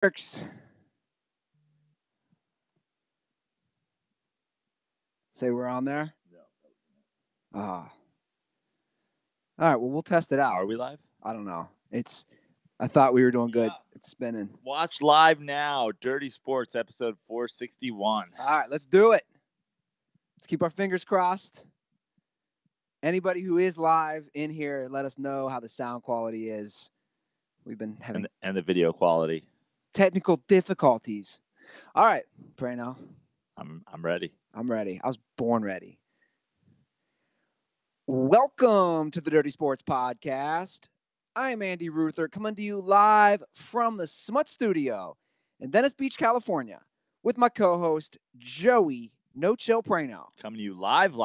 Works. Say we're on there? Ah. All right, well, we'll test it out. Are we live? I don't know. I thought we were doing good. Yeah. It's spinning. Watch live now. Dirty Sports, episode 461. All right, let's do it. Let's keep our fingers crossed. Anybody who is live in here, let us know how the sound quality is. We've been having And the video quality. technical difficulties. All right, Praino. I'm ready. I'm ready. I was born ready. Welcome to the Dirty Sports Podcast. I'm Andy Ruther, coming to you live from the Smut Studio in Venice Beach, California, with my co-host, Joey No Chill Praino. Coming to you live.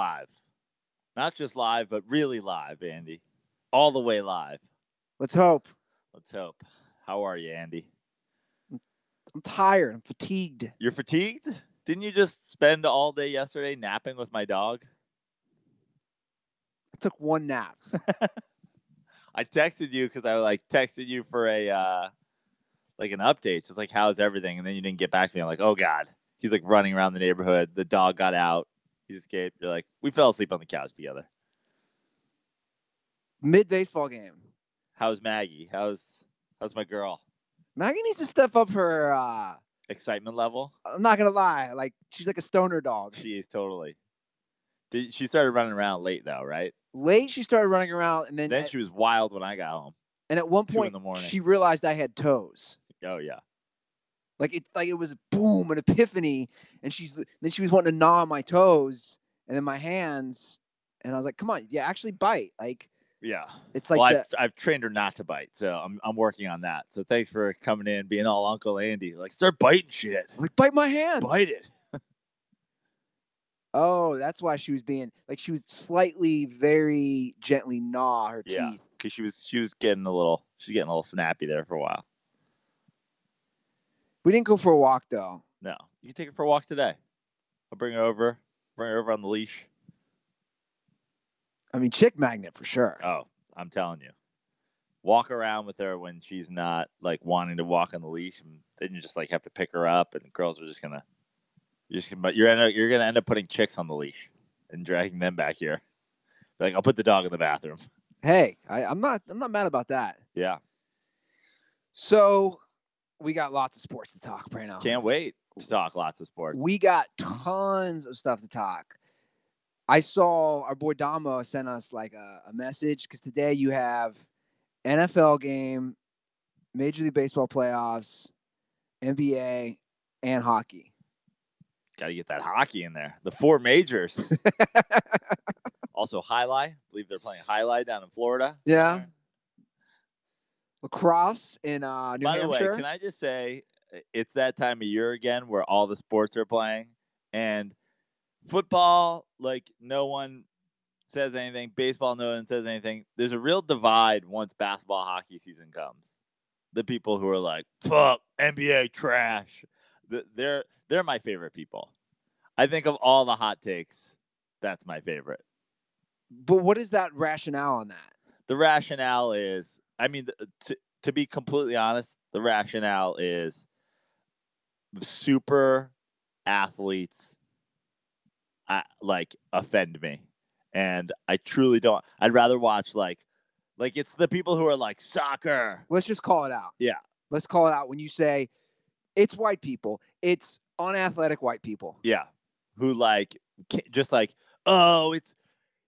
Not just live, but really live, Andy. All the way live. Let's hope. How are you, Andy? I'm tired. I'm fatigued. You're fatigued? Didn't you just spend all day yesterday napping with my dog? I took one nap. I texted you because I texted you for a an update, just like how's everything, and then you didn't get back to me. I'm like, oh god, he's like running around the neighborhood. The dog got out. He escaped. You're like, we fell asleep on the couch together. Mid-baseball game. How's Maggie? How's my girl? Maggie needs to step up her Excitement level? I'm not gonna lie, like she's like a stoner dog. She is totally. She started running around late though, right? Late she started running around, and then she was wild when I got home. And at one 2 in point the morning. she realized I had toes. Oh yeah. Like it was boom, an epiphany, and she was wanting to gnaw on my toes and then my hands, and I was like, "Come on, yeah, actually bite." Like, yeah, it's like I've trained her not to bite, so I'm working on that. So thanks for coming in, being all Uncle Andy. Like, start biting shit. Like, bite my hands. Bite it. Oh, that's why she was being like she would slightly, very gently gnaw her teeth. Because she was getting a little snappy there for a while. We didn't go for a walk though. No, you can take her for a walk today. I'll bring her over. Bring her over on the leash. I mean, chick magnet for sure. Oh, I'm telling you. Walk around with her when she's not like wanting to walk on the leash, and then you just like have to pick her up, and girls are just gonna. You're gonna end up putting chicks on the leash and dragging them back here. Like, I'll put the dog in the bathroom. Hey, I'm not mad about that. Yeah. So we got lots of sports to talk right now. Can't wait to talk lots of sports. We got tons of stuff to talk. I saw our boy Damo sent us like a message because today you have NFL game, Major League Baseball playoffs, NBA, and hockey. Got to get that hockey in there. The 4 majors. Also, Highlight. I believe they're playing Highlight down in Florida. Yeah. Lacrosse in New By the Hampshire. way, can I just say, it's that time of year again where all the sports are playing. And football, like, no one says anything. Baseball, no one says anything. There's a real divide once basketball, hockey season comes. The people who are like, fuck, NBA trash. They're my favorite people. I think of all the hot takes, that's my favorite. But what is that rationale on that? The rationale is, I mean, to be completely honest, the rationale is super athletes offend me. And I truly don't. I'd rather watch like it's the people who are like soccer. Let's just call it out. Yeah. Let's call it out when you say it's white people. It's unathletic white people. Yeah. Who like just like, oh, it's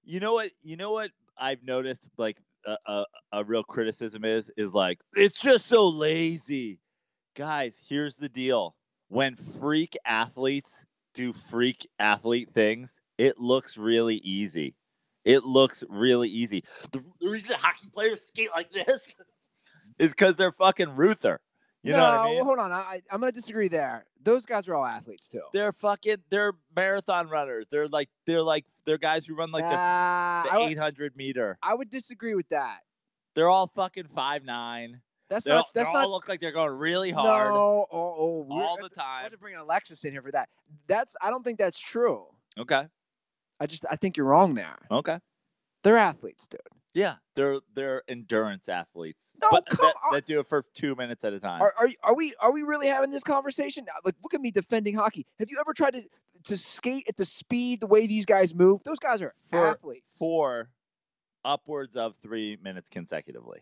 you know what I've noticed like a real criticism is like, it's just so lazy. Guys, here's the deal. When freak athletes do freak athlete things, it looks really easy. The reason hockey players skate like this is because they're fucking Ruther. You know what I mean? Hold on. I'm going to disagree there. Those guys are all athletes too. They're marathon runners. They're guys who run like the 800 meter. I would disagree with that. They're all fucking 5'9". They all look like they're going really hard. No, all the time. I have to bring Alexis in here for that. I don't think that's true. Okay. I think you're wrong there. Okay. They're athletes, dude. Yeah, they're endurance athletes. No, but come on. that do it for 2 minutes at a time. Are we really having this conversation? Like, look at me defending hockey. Have you ever tried to skate at the speed the way these guys move? Those guys are athletes. For upwards of 3 minutes consecutively.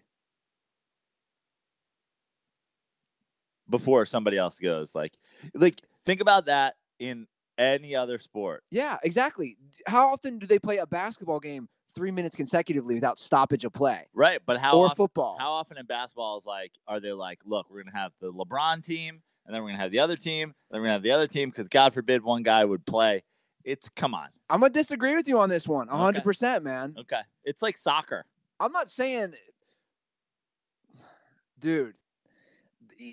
Before somebody else goes. Like think about that in any other sport. Yeah, exactly. How often do they play a basketball game 3 minutes consecutively without stoppage of play? Right, but football? How often in basketball are they like, look, we're gonna have the LeBron team, and then we're gonna have the other team, and then we're gonna have the other team because God forbid one guy would play. It's come on. I'm gonna disagree with you on this one, 100%, man. Okay, it's like soccer. I'm not saying, dude.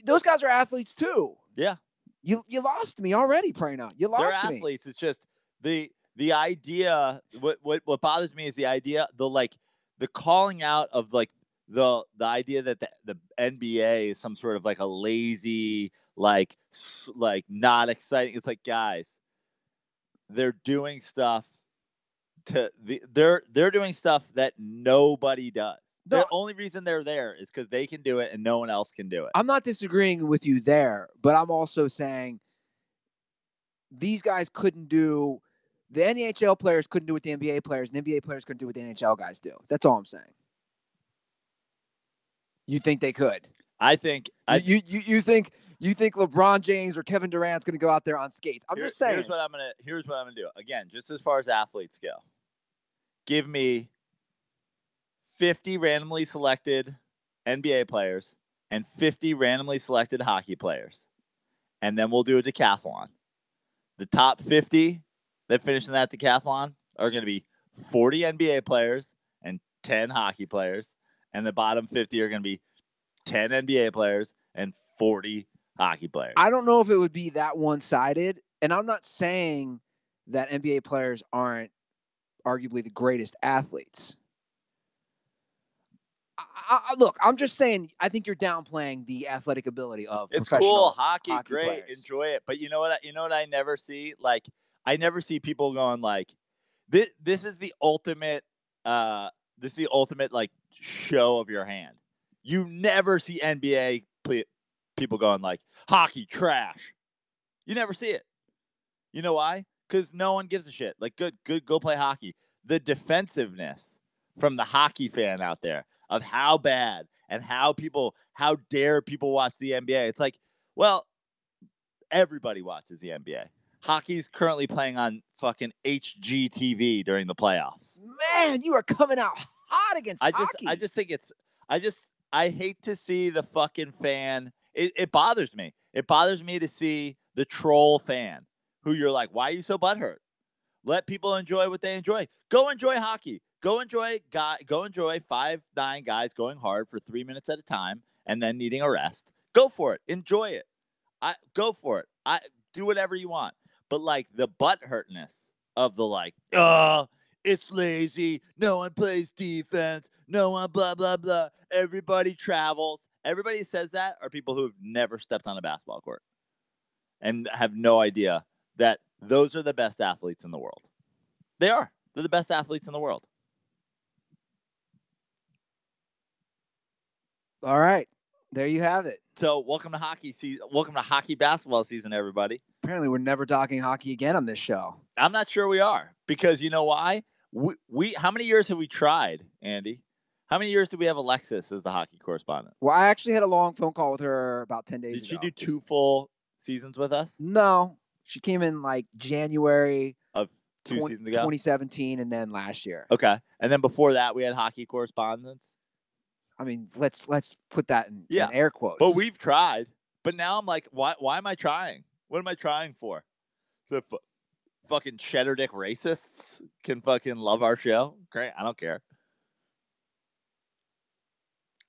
Those guys are athletes too. Yeah. You lost me already, Praino. You lost me. They're athletes. It's just the idea. What bothers me is the idea, the calling out of like the idea that the NBA is some sort of like a lazy, like not exciting. It's like, guys, they're doing stuff they're doing stuff that nobody does. The only reason they're there is because they can do it and no one else can do it. I'm not disagreeing with you there, but I'm also saying these guys couldn't do, the NHL players couldn't do what the NBA players, and NBA players couldn't do what the NHL guys do. That's all I'm saying. You think they could? I think you think LeBron James or Kevin Durant's going to go out there on skates? I'm just saying. Here's what I'm gonna do. Again, just as far as athletes go, give me 50 randomly selected NBA players and 50 randomly selected hockey players, and then we'll do a decathlon. The top 50 that finish in that decathlon are going to be 40 NBA players and 10 hockey players, and the bottom 50 are going to be 10 NBA players and 40 hockey players. I don't know if it would be that one-sided, and I'm not saying that NBA players aren't arguably the greatest athletes. Look, I'm just saying, I think you're downplaying the athletic ability of professional hockey. It's cool, hockey great, players. Enjoy it. But you know what I never see? Like, I never see people going like, this is the ultimate like show of your hand. You never see NBA people going like, hockey trash. You never see it. You know why? Because no one gives a shit. Like, good, go play hockey. The defensiveness from the hockey fan out there of how bad and how dare people watch the NBA. It's like, well, everybody watches the NBA. Hockey's currently playing on fucking HGTV during the playoffs. Man, you are coming out hot against hockey. I just think I hate to see the fucking fan. It bothers me. It bothers me to see the troll fan who you're like, why are you so butthurt? Let people enjoy what they enjoy. Go enjoy hockey. Go enjoy 5'9" guys going hard for 3 minutes at a time and then needing a rest. Go for it. Enjoy it. Go for it. Do whatever you want. But like the butthurtness of the like, it's lazy. No one plays defense. No one blah blah blah. Everybody travels. Everybody who says that are people who have never stepped on a basketball court and have no idea that those are the best athletes in the world. They are. They're the best athletes in the world. All right. There you have it. So welcome to hockey season. Welcome to hockey basketball season, everybody. Apparently, we're never talking hockey again on this show. I'm not sure we are, because you know why? We how many years have we tried, Andy? How many years do we have Alexis as the hockey correspondent? Well, I actually had a long phone call with her about 10 days ago. Did she do 2 full seasons with us? No. She came in like January of 2 seasons ago? 2017, and then last year. Okay. And then before that, we had hockey correspondents? I mean, let's put that in air quotes. But we've tried. But now I'm like, why am I trying? What am I trying for? So fucking cheddar dick racists can fucking love our show? Great. I don't care.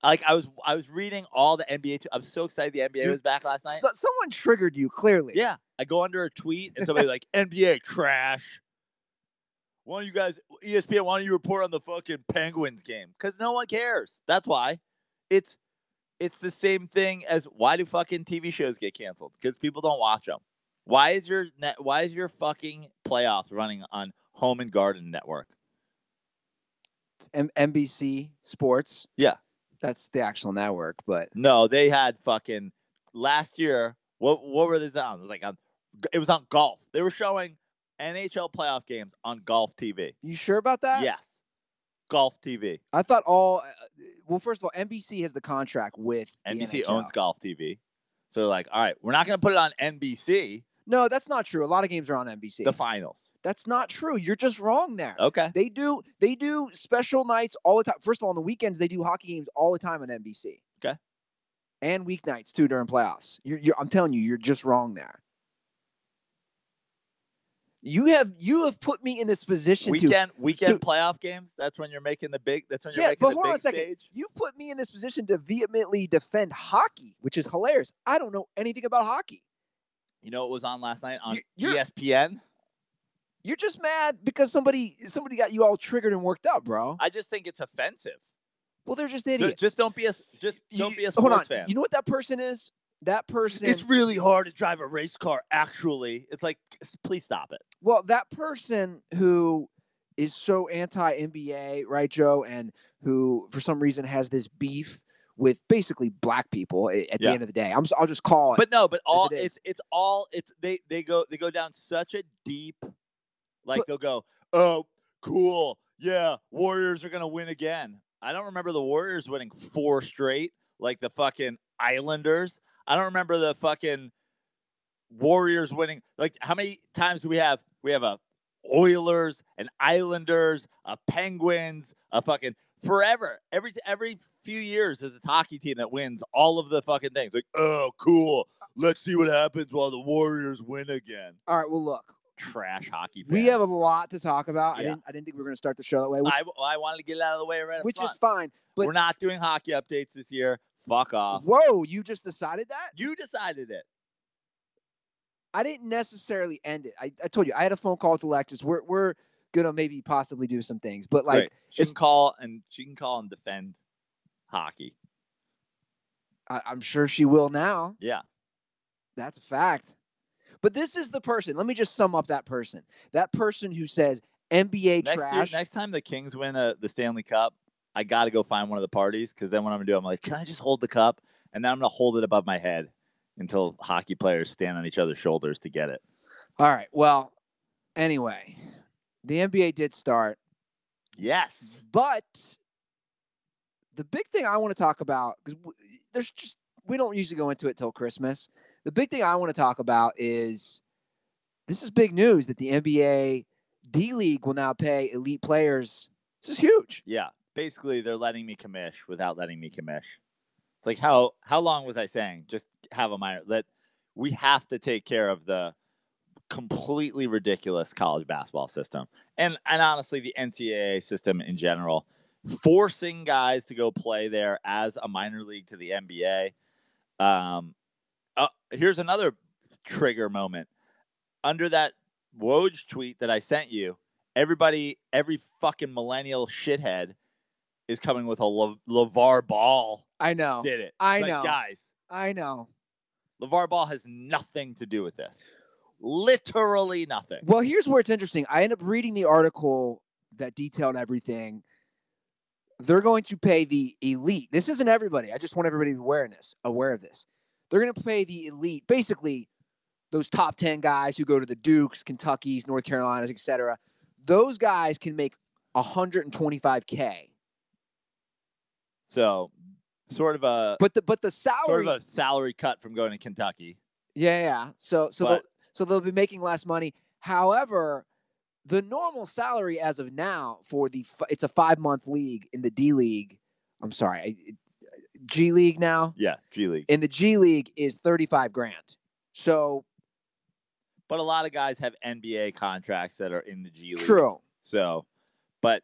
Like, I was reading all the NBA. I was so excited the NBA was back last night. Someone triggered you, clearly. Yeah. I go under a tweet and somebody's like, NBA trash. Why don't you guys, ESPN, why don't you report on the fucking Penguins game? Because no one cares. That's why. It's the same thing as, why do fucking TV shows get canceled? Because people don't watch them. Why is your fucking playoffs running on Home and Garden Network? NBC Sports. Yeah. That's the actual network, but No, they had fucking last year. What were they on? It was on golf. They were showing NHL playoff games on golf TV. You sure about that? Yes. Golf TV. I thought well, first of all, NBC has the contract with NBC the NHL. owns golf TV. So they're like, all right, we're not going to put it on NBC. No, that's not true. A lot of games are on NBC. The finals. That's not true. You're just wrong there. Okay. They do special nights all the time. First of all, on the weekends, they do hockey games all the time on NBC. Okay. And weeknights, too, during playoffs. I'm telling you, you're just wrong there. You have put me in this position weekend playoff games. That's when you're making the big. That's when you're making the big stage. Yeah, but hold on a second. You put me in this position to vehemently defend hockey, which is hilarious. I don't know anything about hockey. You know what was on last night on ESPN? You're just mad because somebody got you all triggered and worked up, bro. I just think it's offensive. Well, they're just idiots. Just don't be a sports fan. You know what that person is? That person. It's really hard to drive a race car. Actually, it's like, please stop it. Well, that person who is so anti-NBA, right, Joe, and who for some reason has this beef with basically black people at the end of the day. I'll just call it. But no, but all they go down such a deep, they'll go, oh, cool, yeah, Warriors are gonna win again. I don't remember the Warriors winning 4 straight, like the fucking Islanders. I don't remember the fucking Warriors winning. Like, how many times do we have? We have a Oilers, an Islanders, a Penguins, a fucking forever. Every few years, there's a hockey team that wins all of the fucking things. Like, oh, cool. Let's see what happens while the Warriors win again. All right. Well, look. Trash hockey fans. We have a lot to talk about. Yeah. I didn't think we were going to start the show that way. I wanted to get it out of the way right up front. Which is fine. But we're not doing hockey updates this year. Fuck off. Whoa, you just decided that? You decided it. I didn't necessarily end it. I told you, I had a phone call with Alexis. We're going to maybe possibly do some things. But, like, she can call and defend hockey. I'm sure she will now. Yeah. That's a fact. But this is the person. Let me just sum up that person. That person who says NBA trash. Next time the Kings win the Stanley Cup, I got to go find one of the parties, because then what I'm going to do, I'm like, can I just hold the cup? And then I'm going to hold it above my head until hockey players stand on each other's shoulders to get it. All right. Well, anyway, the NBA did start. Yes. But the big thing I want to talk about, because we don't usually go into it till Christmas. The big thing I want to talk about is this is big news that the NBA D-League will now pay elite players. This is huge. Yeah. Basically, they're letting me commish without letting me commish. It's like, how long was I saying? Just have a minor. We have to take care of the completely ridiculous college basketball system. And honestly, the NCAA system in general, forcing guys to go play there as a minor league to the NBA. Here's another trigger moment. Under that Woj tweet that I sent you, every fucking millennial shithead is coming with a LeVar Ball. I know. Did it. I know. Guys. I know. LeVar Ball has nothing to do with this. Literally nothing. Well, here's where it's interesting. I end up reading the article that detailed everything. They're going to pay the elite. This isn't everybody. I just want everybody to be aware of this. They're going to pay the elite, basically those top 10 guys who go to the Dukes, Kentuckys, North Carolinas, etc. Those guys can make $125K. So, sort of a but the salary, sort of a salary cut from going to Kentucky. Yeah. So they'll be making less money. However, the normal salary as of now for it's a 5-month league in the D League. I'm sorry, G League now. Yeah, G League. In the G League is $35,000. So, but a lot of guys have NBA contracts that are in the G League. True. So, but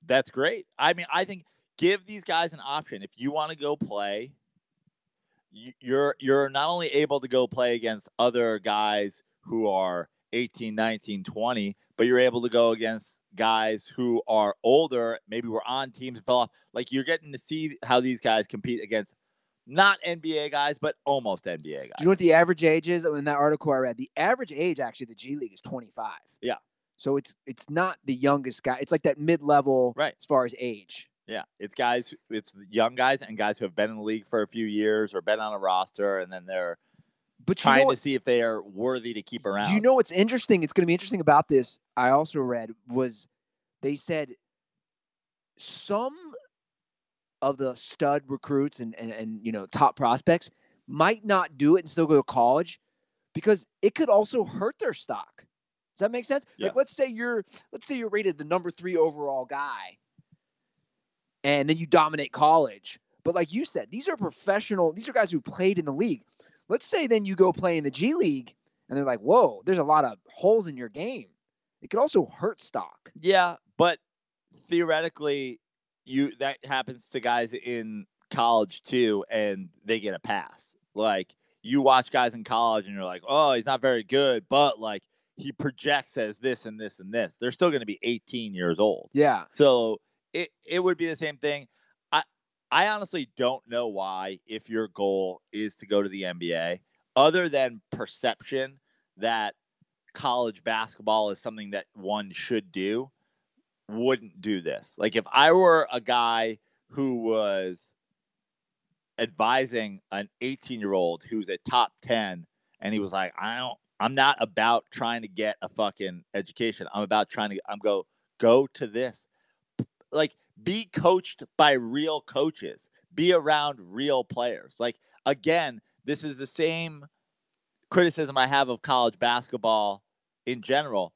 that's great. I mean, I think give these guys an option. If you want to go play, you're not only able to go play against other guys who are 18, 19, 20, but you're able to go against guys who are older, maybe were on teams and fell off. Like, you're getting to see how these guys compete against not NBA guys, but almost NBA guys. Do you know what the average age is? In that article I read, the average age actually of the G League is 25. Yeah. So it's not the youngest guy. It's like that mid-level Right. as far as age. Yeah, it's young guys and guys who have been in the league for a few years or been on a roster, and then they're trying to see if they are worthy to keep around. Do you know what's interesting? It's going to be interesting about this. I also read was they said some of the stud recruits and top prospects might not do it and still go to college because it could also hurt their stock. Does that make sense? Yeah. Like let's say you're rated the number 3 overall guy, and then you dominate college. But like you said, these are professional. These are guys who played in the league. Let's say then you go play in the G League, and they're like, "Whoa, there's a lot of holes in your game." It could also hurt stock. Yeah, but theoretically, that happens to guys in college too, and they get a pass. Like you watch guys in college, and you're like, "Oh, he's not very good," but like he projects as this and this and this. They're still going to be 18 years old. Yeah. So it would be the same thing. I honestly don't know why, if your goal is to go to the NBA, other than perception that college basketball is something that one should do, wouldn't do this. Like if I were a guy who was advising an 18-year-old who's a top 10 and he was like, I'm not about trying to get a fucking education. I'm about trying to go to this. Like be coached by real coaches. Be around real players. Like again, this is the same criticism I have of college basketball in general.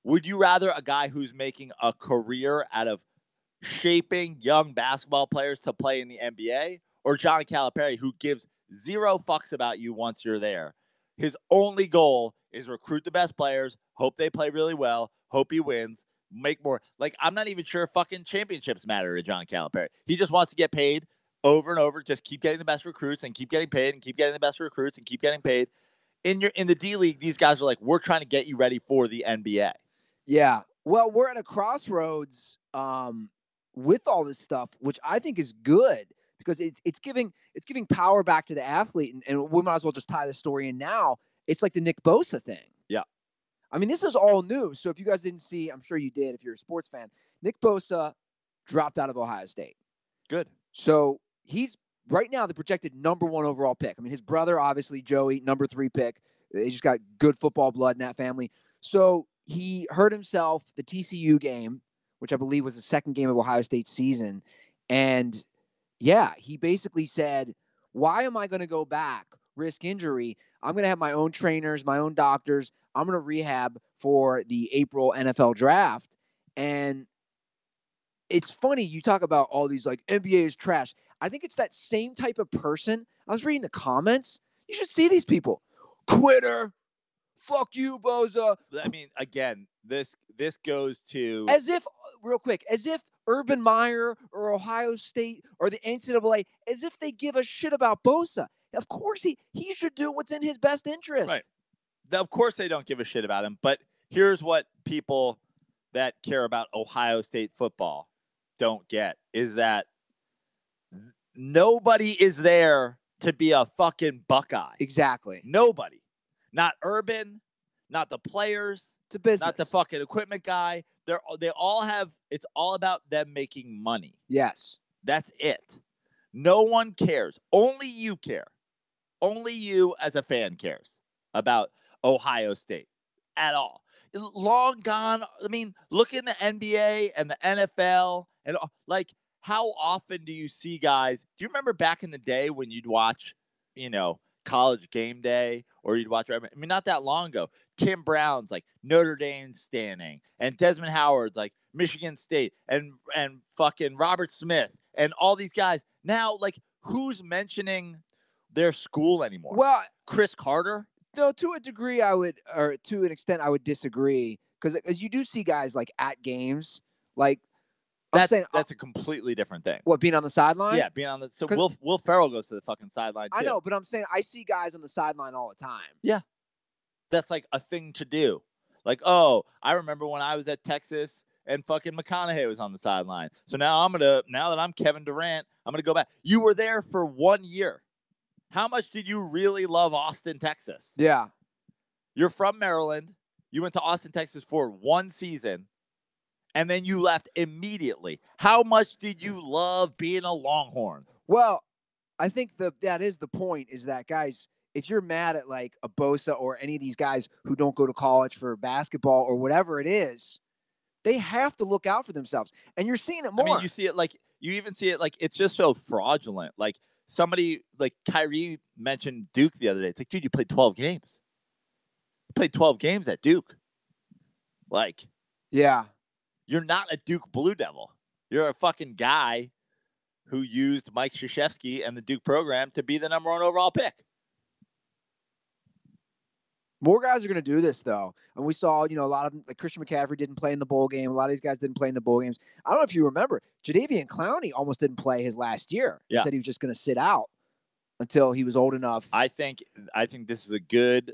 Would you rather a guy who's making a career out of shaping young basketball players to play in the NBA, or John Calipari, who gives zero fucks about you once you're there? His only goal is recruit the best players, hope they play really well, hope he wins, make more. Like, I'm not even sure fucking championships matter to John Calipari. He just wants to get paid over and over, just keep getting the best recruits and keep getting paid and keep getting the best recruits and keep getting paid. In the D League, these guys are like, we're trying to get you ready for the NBA. Yeah. Well, we're at a crossroads with all this stuff, which I think is good because it's giving power back to the athlete, and we might as well just tie the story in now. It's like the Nick Bosa thing. Yeah. I mean, this is all new. So if you guys didn't see, I'm sure you did if you're a sports fan, Nick Bosa dropped out of Ohio State. Good. So he's right now the projected number 1 overall pick. I mean, his brother, obviously, Joey, number 3 pick. They just got good football blood in that family. So he hurt himself the TCU game, which I believe was the second game of Ohio State's season. And yeah, he basically said, why am I going to go back, risk injury? I'm going to have my own trainers, my own doctors. I'm going to rehab for the April NFL draft. And it's funny, you talk about all these like NBA is trash. I think it's that same type of person. I was reading the comments. You should see these people. Quitter. Fuck you, Bosa. I mean, again, this goes to as if Urban Meyer or Ohio State or the NCAA, as if they give a shit about Bosa. Of course he should do what's in his best interest. Right. Of course they don't give a shit about him, but here's what people that care about Ohio State football don't get is that nobody is there to be a fucking Buckeye. Exactly. Nobody. Not Urban, not the players, it's a business. Not the fucking equipment guy. They all have, it's all about them making money. Yes. That's it. No one cares. Only you care. Only you as a fan cares about Ohio State at all. Long gone. I mean, look in the NBA and the NFL and like, how often do you see guys? Do you remember back in the day when you'd watch, College Game Day, or you'd watch, I mean, not that long ago, Tim Brown's like Notre Dame standing, and Desmond Howard's like Michigan State, and fucking Robert Smith, and all these guys. Now, like, who's mentioning their school anymore? Well, Chris Carter? No, to a degree, or to an extent, I would disagree, because as you do see guys like at games, like that's a completely different thing. What, being on the sideline? Yeah, being on the. So Will Ferrell goes to the fucking sideline too. I know, but I'm saying I see guys on the sideline all the time. Yeah, that's like a thing to do. Like, oh, I remember when I was at Texas and fucking McConaughey was on the sideline. So now now that I'm Kevin Durant, I'm gonna go back. You were there for 1 year. How much did you really love Austin, Texas? Yeah. You're from Maryland. You went to Austin, Texas for 1 season, and then you left immediately. How much did you love being a Longhorn? Well, I think that is the point, is that, guys, if you're mad at like a Bosa or any of these guys who don't go to college for basketball or whatever it is, they have to look out for themselves. And you're seeing it more. I mean, you see it like, you even see it like, it's just so fraudulent. Like, somebody, like Kyrie mentioned Duke the other day. It's like, dude, you played 12 games. You played 12 games at Duke. Like, yeah. You're not a Duke Blue Devil. You're a fucking guy who used Mike Krzyzewski and the Duke program to be the number 1 overall pick. More guys are going to do this, though. And we saw, a lot of them, like Christian McCaffrey didn't play in the bowl game. A lot of these guys didn't play in the bowl games. I don't know if you remember, Jadeveon Clowney almost didn't play his last year. He said he was just going to sit out until he was old enough. I think this is a good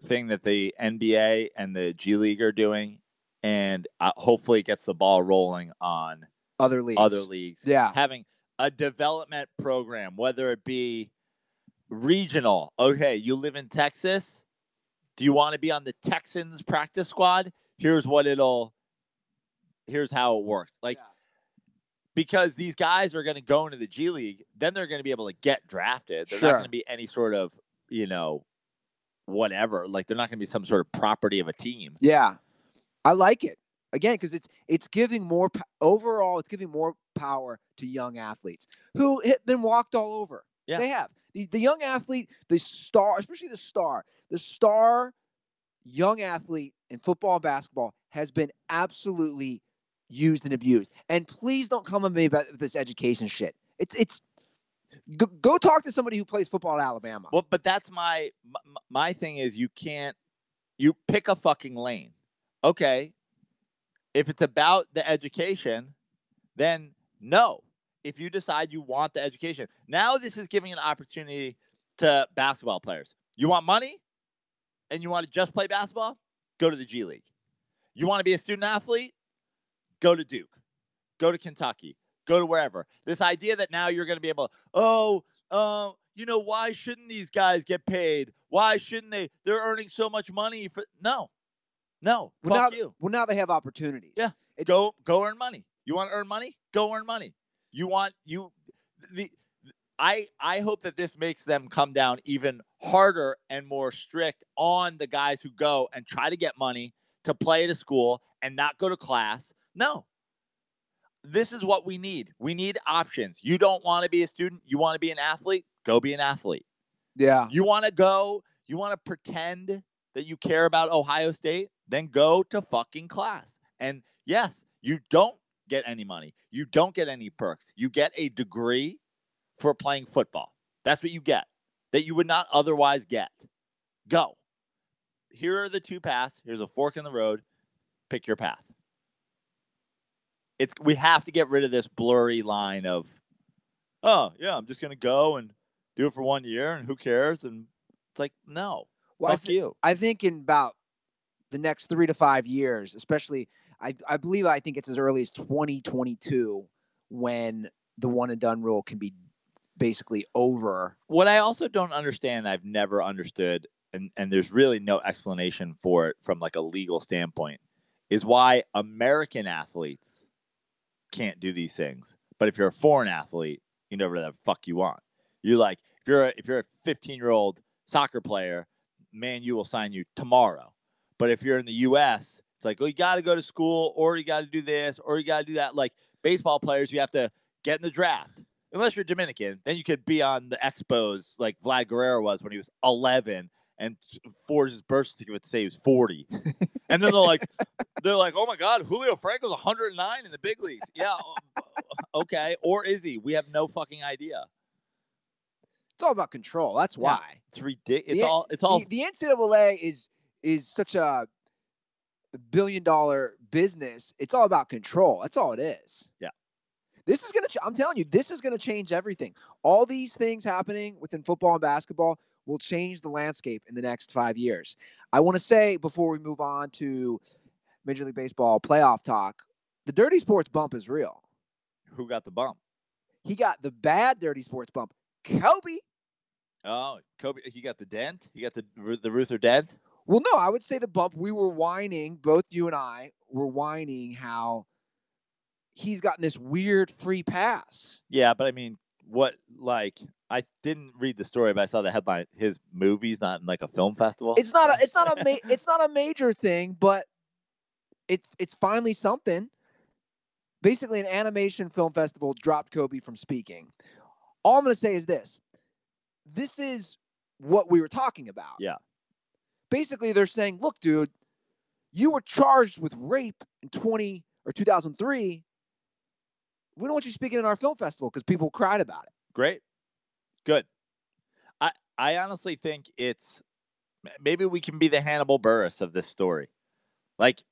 thing that the NBA and the G League are doing, and hopefully it gets the ball rolling on other leagues. Yeah. Having a development program, whether it be regional. Okay, you live in Texas. Do you want to be on the Texans practice squad? Here's how it works. Like, because these guys are going to go into the G League, then they're going to be able to get drafted. They're not going to be any sort of, whatever. Like, they're not going to be some sort of property of a team. Yeah. I like it. Again, because it's giving more overall. It's giving more power to young athletes who have been walked all over. Yeah. They have the young athlete, the star, especially the star young athlete in football and basketball has been absolutely used and abused. And please don't come at me about this education shit. It's go talk to somebody who plays football at Alabama. Well, but that's my thing is you pick a fucking lane. Okay. If it's about the education, then no. If you decide you want the education. Now this is giving an opportunity to basketball players. You want money and you want to just play basketball? Go to the G League. You want to be a student athlete? Go to Duke. Go to Kentucky. Go to wherever. This idea that now you're going to be able to, why shouldn't these guys get paid? Why shouldn't they? They're earning so much money. No, fuck you. Well, now they have opportunities. Yeah. Go earn money. You want to earn money? Go earn money. I hope that this makes them come down even harder and more strict on the guys who go and try to get money to play at a school and not go to class. No. This is what we need. We need options. You don't want to be a student. You want to be an athlete? Go be an athlete. Yeah. You want to pretend that you care about Ohio State? Then go to fucking class. And yes, you don't get any money. You don't get any perks. You get a degree for playing football. That's what you get that you would not otherwise get. Go. Here are the 2 paths. Here's a fork in the road. Pick your path. We have to get rid of this blurry line of, oh, yeah, I'm just going to go and do it for 1 year and who cares? And it's like, no, fuck you. I think in about the next 3 to 5 years, especially, I think it's as early as 2022 when the one and done rule can be basically over. What I also don't understand, I've never understood, and there's really no explanation for it from like a legal standpoint, is why American athletes can't do these things. But if you're a foreign athlete, you know whatever the fuck you want. You're like, if you're a 15-year-old soccer player, Man U will sign you tomorrow. But if you're in the U.S., it's like, well, you got to go to school, or you got to do this, or you got to do that. Like baseball players, you have to get in the draft. Unless you're Dominican, then you could be on the Expos like Vlad Guerrero was when he was 11 and forged his birth certificate to say he was 40. And then they're like, oh my God, Julio Franco's 109 in the big leagues. Yeah, okay. Or is he? We have no fucking idea. It's all about control. That's why. Yeah, it's ridiculous. It's all. The NCAA is such a $1 billion business. It's all about control. That's all it is. Yeah. This is going to, I'm telling you, this is going to change everything. All these things happening within football and basketball will change the landscape in the next 5 years. I want to say, before we move on to Major League Baseball playoff talk, the Dirty Sports bump is real. Who got the bump? He got the bad Dirty Sports bump. Kobe. Oh, Kobe, he got the dent? He got the Ruther dent? Well, no, I would say the bump. We were whining, both you and I were whining how he's gotten this weird free pass. Yeah, but I mean, what, like, I didn't read the story, but I saw the headline. His movie's not in like a film festival. It's not a major thing, but it's finally something. Basically, an animation film festival dropped Kobe from speaking. All I'm going to say is this. This is what we were talking about. Yeah. Basically, they're saying, look, dude, you were charged with rape in 2003. We don't want you speaking in our film festival because people cried about it. Great. Good. I honestly think it's maybe we can be the Hannibal Buress of this story. Like,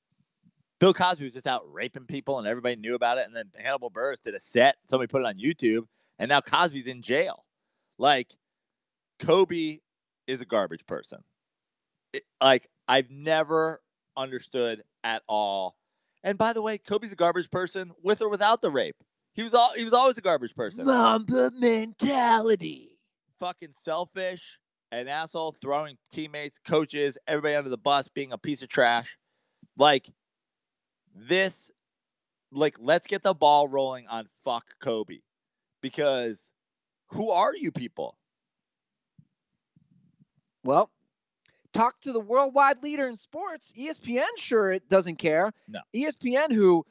Bill Cosby was just out raping people and everybody knew about it. And then Hannibal Buress did a set. Somebody put it on YouTube. And now Cosby's in jail. Like, Kobe is a garbage person. I've never understood at all. And by the way, Kobe's a garbage person with or without the rape. He was always a garbage person. Mamba mentality. Fucking selfish, an asshole, throwing teammates, coaches, everybody under the bus, being a piece of trash. Like, this, like, let's get the ball rolling on fuck Kobe. Because who are you people? Well, talk to the worldwide leader in sports. ESPN sure it doesn't care. No. ESPN, who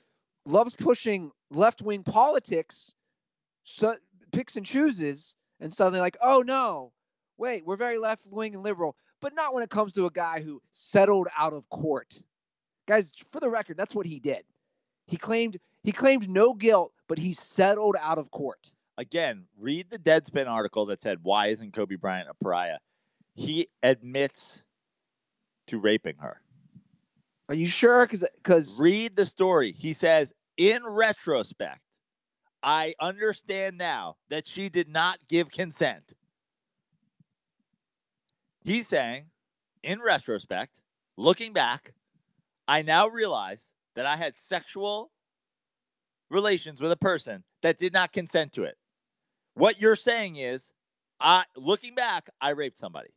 loves pushing left-wing politics, so picks and chooses, and suddenly like, oh no, wait, we're very left-wing and liberal, but not when it comes to a guy who settled out of court. Guys, for the record, that's what he did. He claimed no guilt, but he settled out of court. Again, read the Deadspin article that said, why isn't Kobe Bryant a pariah? He admits to raping her. Are you sure? Because read the story. He says, in retrospect, I understand now that she did not give consent. He's saying, in retrospect, looking back, I now realize that I had sexual relations with a person that did not consent to it. What you're saying is, looking back, I raped somebody.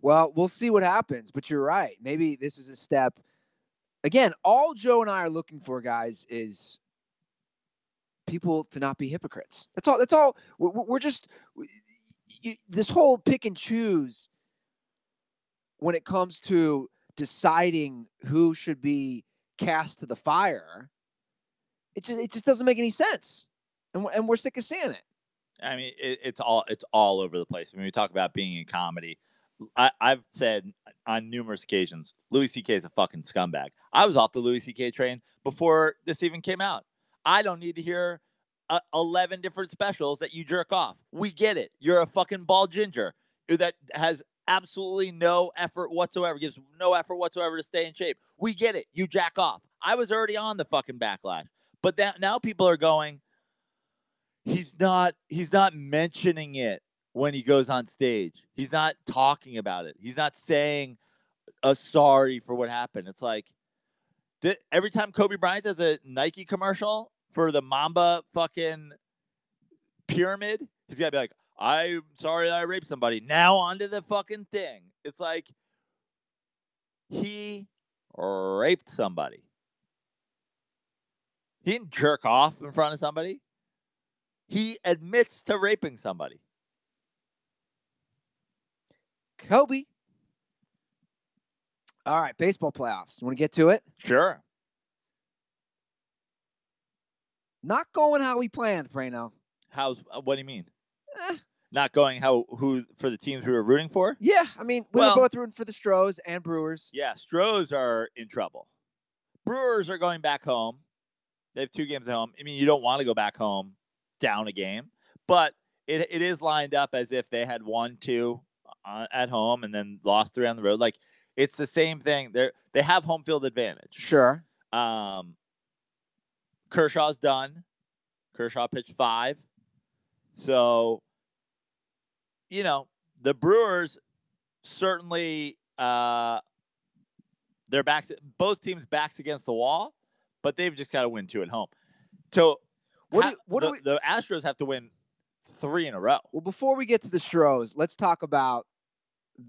Well, we'll see what happens, but you're right. Maybe this is a step. Again, all Joe and I are looking for, guys, is people to not be hypocrites. That's all. We're just this whole pick and choose when it comes to deciding who should be cast to the fire. It just doesn't make any sense, and we're sick of seeing it. I mean, it's all over the place. I mean, we talk about being in comedy. I've said on numerous occasions, Louis C.K. is a fucking scumbag. I was off the Louis C.K. train before this even came out. I don't need to hear 11 different specials that you jerk off. We get it. You're a fucking bald ginger that has absolutely no effort whatsoever, gives no effort whatsoever to stay in shape. We get it. You jack off. I was already on the fucking backlash. But now people are going, he's not mentioning it when he goes on stage. He's not talking about it. He's not saying a sorry for what happened. It's like every time Kobe Bryant does a Nike commercial for the Mamba fucking pyramid, he's got to be like, I'm sorry that I raped somebody. Now onto the fucking thing. It's like he raped somebody. He didn't jerk off in front of somebody. He admits to raping somebody. Kobe. All right, baseball playoffs. You want to get to it? Sure. Not going how we planned, Praino. What do you mean? Not going who for the teams we were rooting for? Yeah, I mean, we were both rooting for the Stros and Brewers. Yeah, Stros are in trouble. Brewers are going back home. They have 2 games at home. I mean, you don't want to go back home down a game, but it is lined up as if they had won 2 at home and then lost 3 on the road. Like, it's the same thing. They have home field advantage. Sure. Kershaw's done. Kershaw pitched 5. So, you know, the Brewers certainly their backs, both teams' backs against the wall, but they've just got to win 2 at home. So the Astros have to win 3 in a row. Well, before we get to the Stros, let's talk about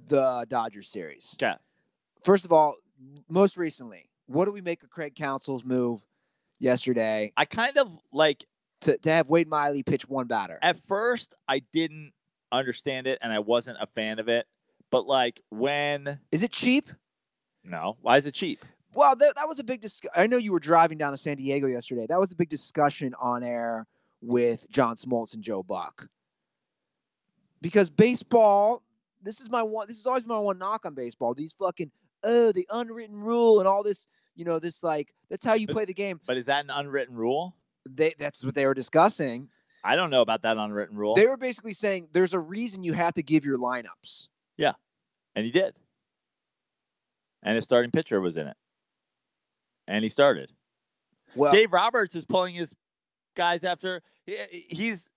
the Dodgers series. Okay. First of all, most recently, what do we make of Craig Counsell's move yesterday I kind of like to have Wade Miley pitch one batter? at first I didn't understand it and I wasn't a fan of it. But like when Is it cheap? No, why is it cheap? Well, that was a big discussion. I know you were driving down to San Diego yesterday. That was a big discussion on air with John Smoltz and Joe Buck. Because baseball, this is always my one knock on baseball. These fucking the unwritten rule and all this, this like that's how you play the game. But is that an unwritten rule? That's what they were discussing. I don't know about that unwritten rule. They were basically saying there's a reason you have to give your lineups. Yeah. And he did. And his starting pitcher was in it. And he started. Well, Dave Roberts is pulling his guys after he's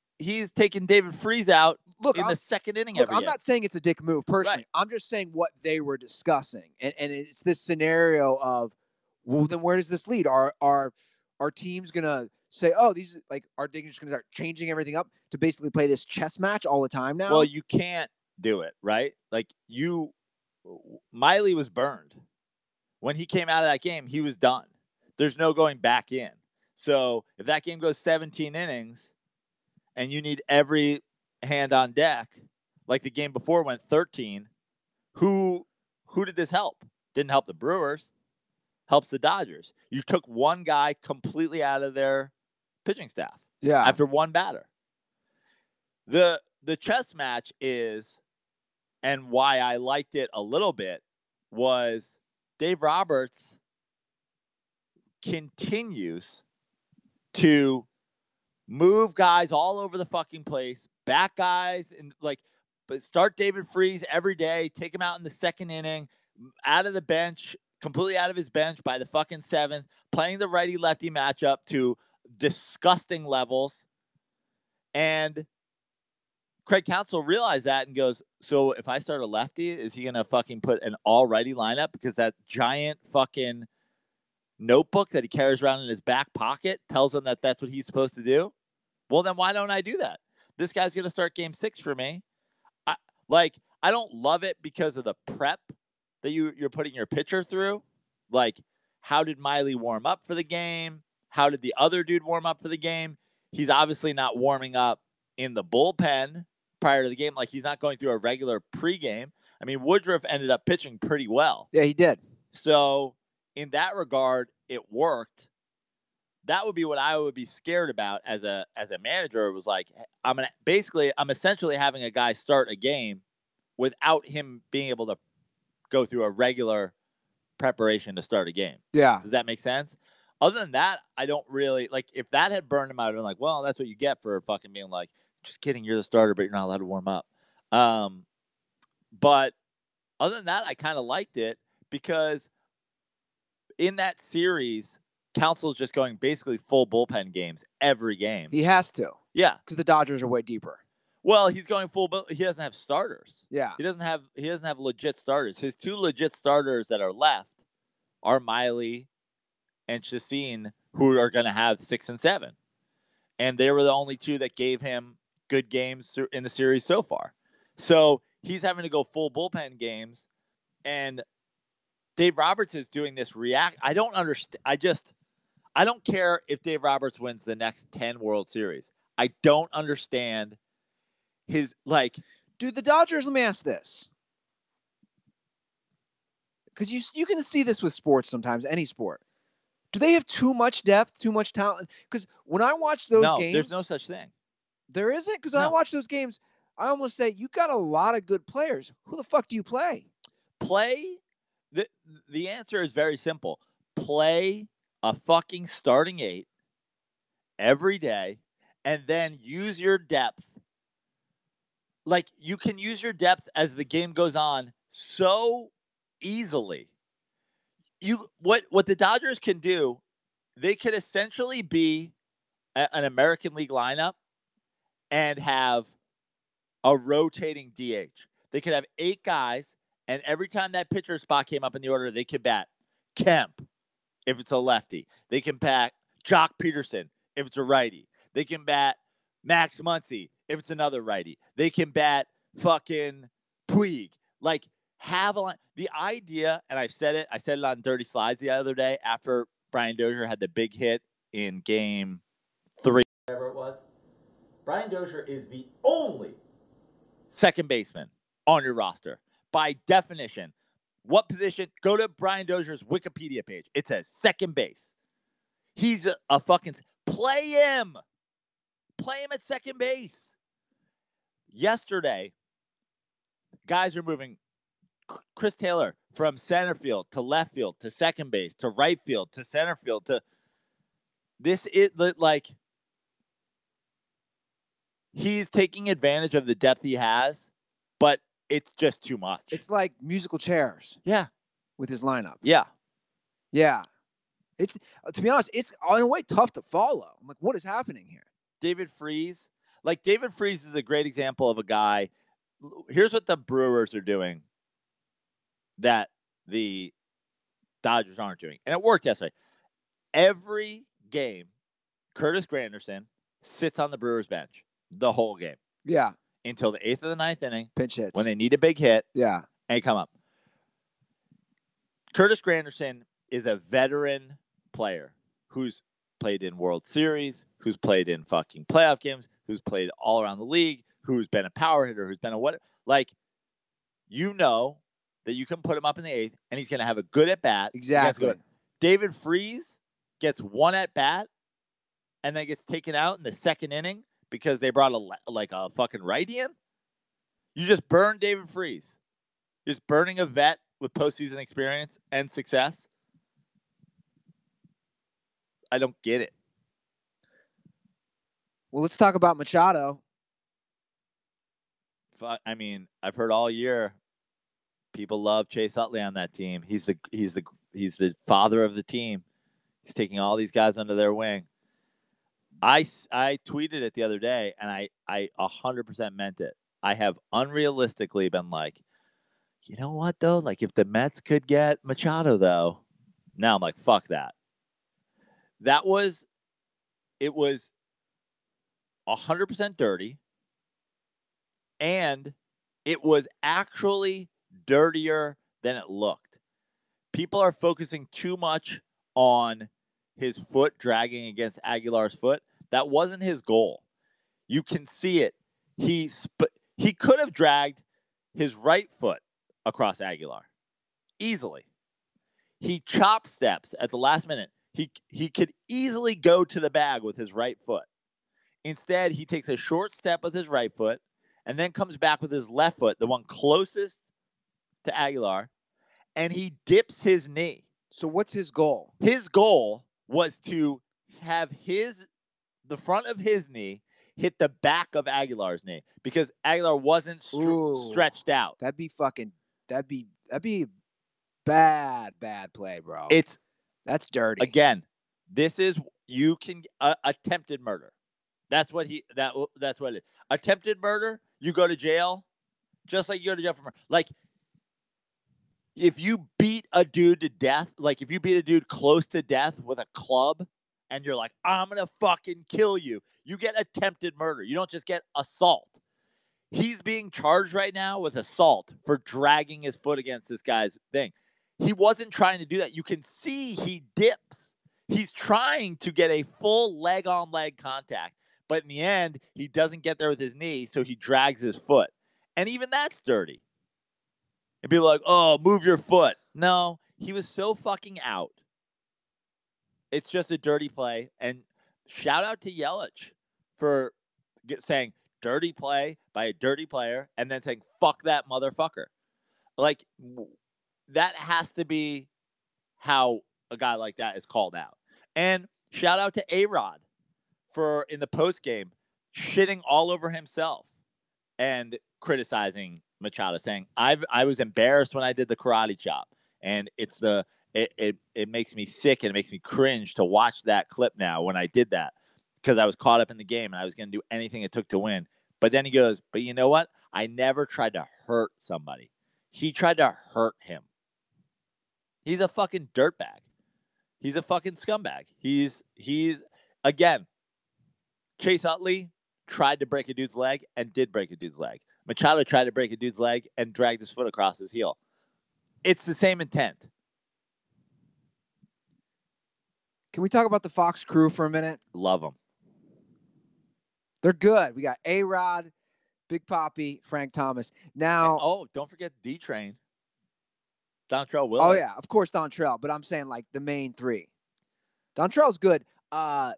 taking David Freese out in the second inning every I'm game. not saying it's a dick move personally. Right. I'm just saying what they were discussing. And it's this scenario of, well, then where does this lead? Are teams going to say, oh, these like are they just going to start changing everything up to basically play this chess match all the time now? Well, you can't do it, right? Like Miley was burned. When he came out of that game, he was done. There's no going back in. So if that game goes 17 innings and you need every hand on deck, like the game before went 13, who did this help? Didn't help the Brewers. Helps the Dodgers. You took one guy completely out of their pitching staff. Yeah. After one batter. The chess match is, and why I liked it a little bit, was Dave Roberts continues to move guys all over the fucking place, back guys, and but start David Freese every day, take him out in the second inning, out of the bench, completely out of his bench by the fucking 7th, playing the righty-lefty matchup to disgusting levels. And Craig Counsell realized that and goes, so if I start a lefty, is he going to fucking put an all-righty lineup? Because that giant fucking notebook that he carries around in his back pocket tells him that that's what he's supposed to do? Well, then why don't I do that? This guy's going to start game 6 for me. I don't love it because of the prep that you're putting your pitcher through. Like, how did Miley warm up for the game? How did the other dude warm up for the game? He's obviously not warming up in the bullpen prior to the game. Like, he's not going through a regular pregame. I mean, Woodruff ended up pitching pretty well. Yeah, he did. So in that regard, it worked. That would be what I would be scared about as a manager. It was like, I'm essentially having a guy start a game without him being able to go through a regular preparation to start a game. Yeah. Does that make sense? Other than that, I don't really like. If that had burned him out, I'd been like, well, that's what you get for fucking being like, just kidding, you're the starter, but you're not allowed to warm up. But other than that, I kind of liked it because in that series, Counsell's just going basically full bullpen games every game. He has to. Yeah, because the Dodgers are way deeper. Well, he's going full, but he doesn't have starters. Yeah, he doesn't have legit starters. His 2 legit starters that are left are Miley and Chacin, who are going to have 6 and 7, and they were the only 2 that gave him good games in the series so far. So he's having to go full bullpen games, and Dave Roberts is doing this react. I don't understand. I don't care if Dave Roberts wins the next 10 World Series. I don't understand his, dude, the Dodgers, let me ask this. Because you can see this with sports sometimes, any sport. Do they have too much depth, too much talent? Because when I watch those games. There's no such thing. There isn't? Because when I watch those games, I almost say, you got a lot of good players. Who the fuck do you play? The answer is very simple. Play a fucking starting 8 every day and then use your depth. Like, you can use your depth as the game goes on so easily. What the Dodgers can do, they could essentially be an American League lineup and have a rotating DH. They could have 8 guys, and every time that pitcher spot came up in the order, they could bat Kemp if it's a lefty. They can bat Jock Peterson if it's a righty. They can bat Max Muncy, if it's another righty. They can bat fucking Puig. Like, have a line. The idea, and I said it on Dirty Slides the other day after Brian Dozier had the big hit in game 3, whatever it was. Brian Dozier is the only second baseman on your roster. By definition, what position? Go to Brian Dozier's Wikipedia page. It says second base. He's a fucking... Play him. Play him at second base. Yesterday, guys are moving Chris Taylor from center field to left field to second base to right field to center field to... This is like... He's taking advantage of the depth he has, but it's just too much. It's like musical chairs. Yeah. With his lineup. Yeah. Yeah. It's, to be honest, it's in a way tough to follow. I'm like, what is happening here? David Freese. Like, David Freese is a great example of a guy. Here's what the Brewers are doing that the Dodgers aren't doing. And it worked yesterday. Every game, Curtis Granderson sits on the Brewers bench the whole game. Yeah. Until the 8th or the 9th inning. Pinch hits. When they need a big hit. Yeah. And come up. Curtis Granderson is a veteran player who's played in World Series, who's played in fucking playoff games, who's played all around the league, who's been a power hitter, who's been a what? Like, you know that you can put him up in the 8th, and he's going to have a good at-bat. Exactly. David Freese gets one at-bat and then gets taken out in the second inning because they brought a fucking righty in. You just burn David Freese. You're just burning a vet with postseason experience and success. I don't get it. Well, let's talk about Machado. I mean, I've heard all year people love Chase Utley on that team. He's the father of the team. He's taking all these guys under their wing. I tweeted it the other day, and I 100% meant it. I have unrealistically been like, you know what, though? Like, if the Mets could get Machado, though, now I'm like, fuck that. It was 100% dirty, and it was actually dirtier than it looked. People are focusing too much on his foot dragging against Aguilar's foot. That wasn't his goal. You can see it. He could have dragged his right foot across Aguilar easily. He chop steps at the last minute. He could easily go to the bag with his right foot. Instead, he takes a short step with his right foot and then comes back with his left foot, the one closest to Aguilar, and he dips his knee. So what's his goal? His goal was to have the front of his knee hit the back of Aguilar's knee because Aguilar wasn't stretched out. That'd be bad play, bro. That's dirty. Again, this is attempted murder. That's what that's what it is. Attempted murder, you go to jail, just like you go to jail for murder. Like, if you beat a dude to death, like if you beat a dude close to death with a club and you're like, I'm going to fucking kill you, you get attempted murder. You don't just get assault. He's being charged right now with assault for dragging his foot against this guy's thing. He wasn't trying to do that. You can see he dips. He's trying to get a full leg-on-leg contact. But in the end, he doesn't get there with his knee, so he drags his foot. And even that's dirty. And people are like, oh, move your foot. No, he was so fucking out. It's just a dirty play. And shout out to Yelich for saying dirty play by a dirty player and then saying, fuck that motherfucker. Like, that has to be how a guy like that is called out. And shout out to A-Rod for, in the postgame, shitting all over himself and criticizing Machado, saying, I was embarrassed when I did the karate chop. And it makes me sick and it makes me cringe to watch that clip now when I did that because I was caught up in the game and I was going to do anything it took to win. But then he goes, but you know what? I never tried to hurt somebody. He tried to hurt him. He's a fucking dirtbag. He's a fucking scumbag. He's again, Chase Utley, tried to break a dude's leg and did break a dude's leg. Machado tried to break a dude's leg and dragged his foot across his heel. It's the same intent. Can we talk about the Fox crew for a minute? Love them. They're good. We got A-Rod, Big Papi, Frank Thomas. Now, don't forget D-Train. Dontrell Willis. Oh, yeah, of course, Dontrell. But I'm saying, like, the main three. Dontrell's good. But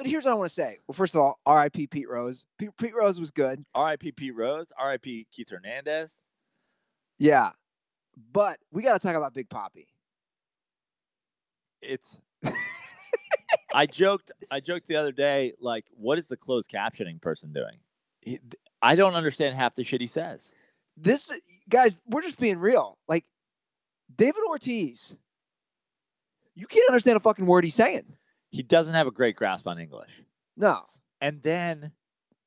here's what I want to say. Well, first of all, R.I.P. Pete Rose. Pete Rose was good. R.I.P. Pete Rose. R.I.P. Keith Hernandez. Yeah. But we got to talk about Big Papi. I joked the other day, like, what is the closed captioning person doing? I don't understand half the shit he says. Guys, we're just being real. Like, David Ortiz, you can't understand a fucking word he's saying. He doesn't have a great grasp on English. No. And then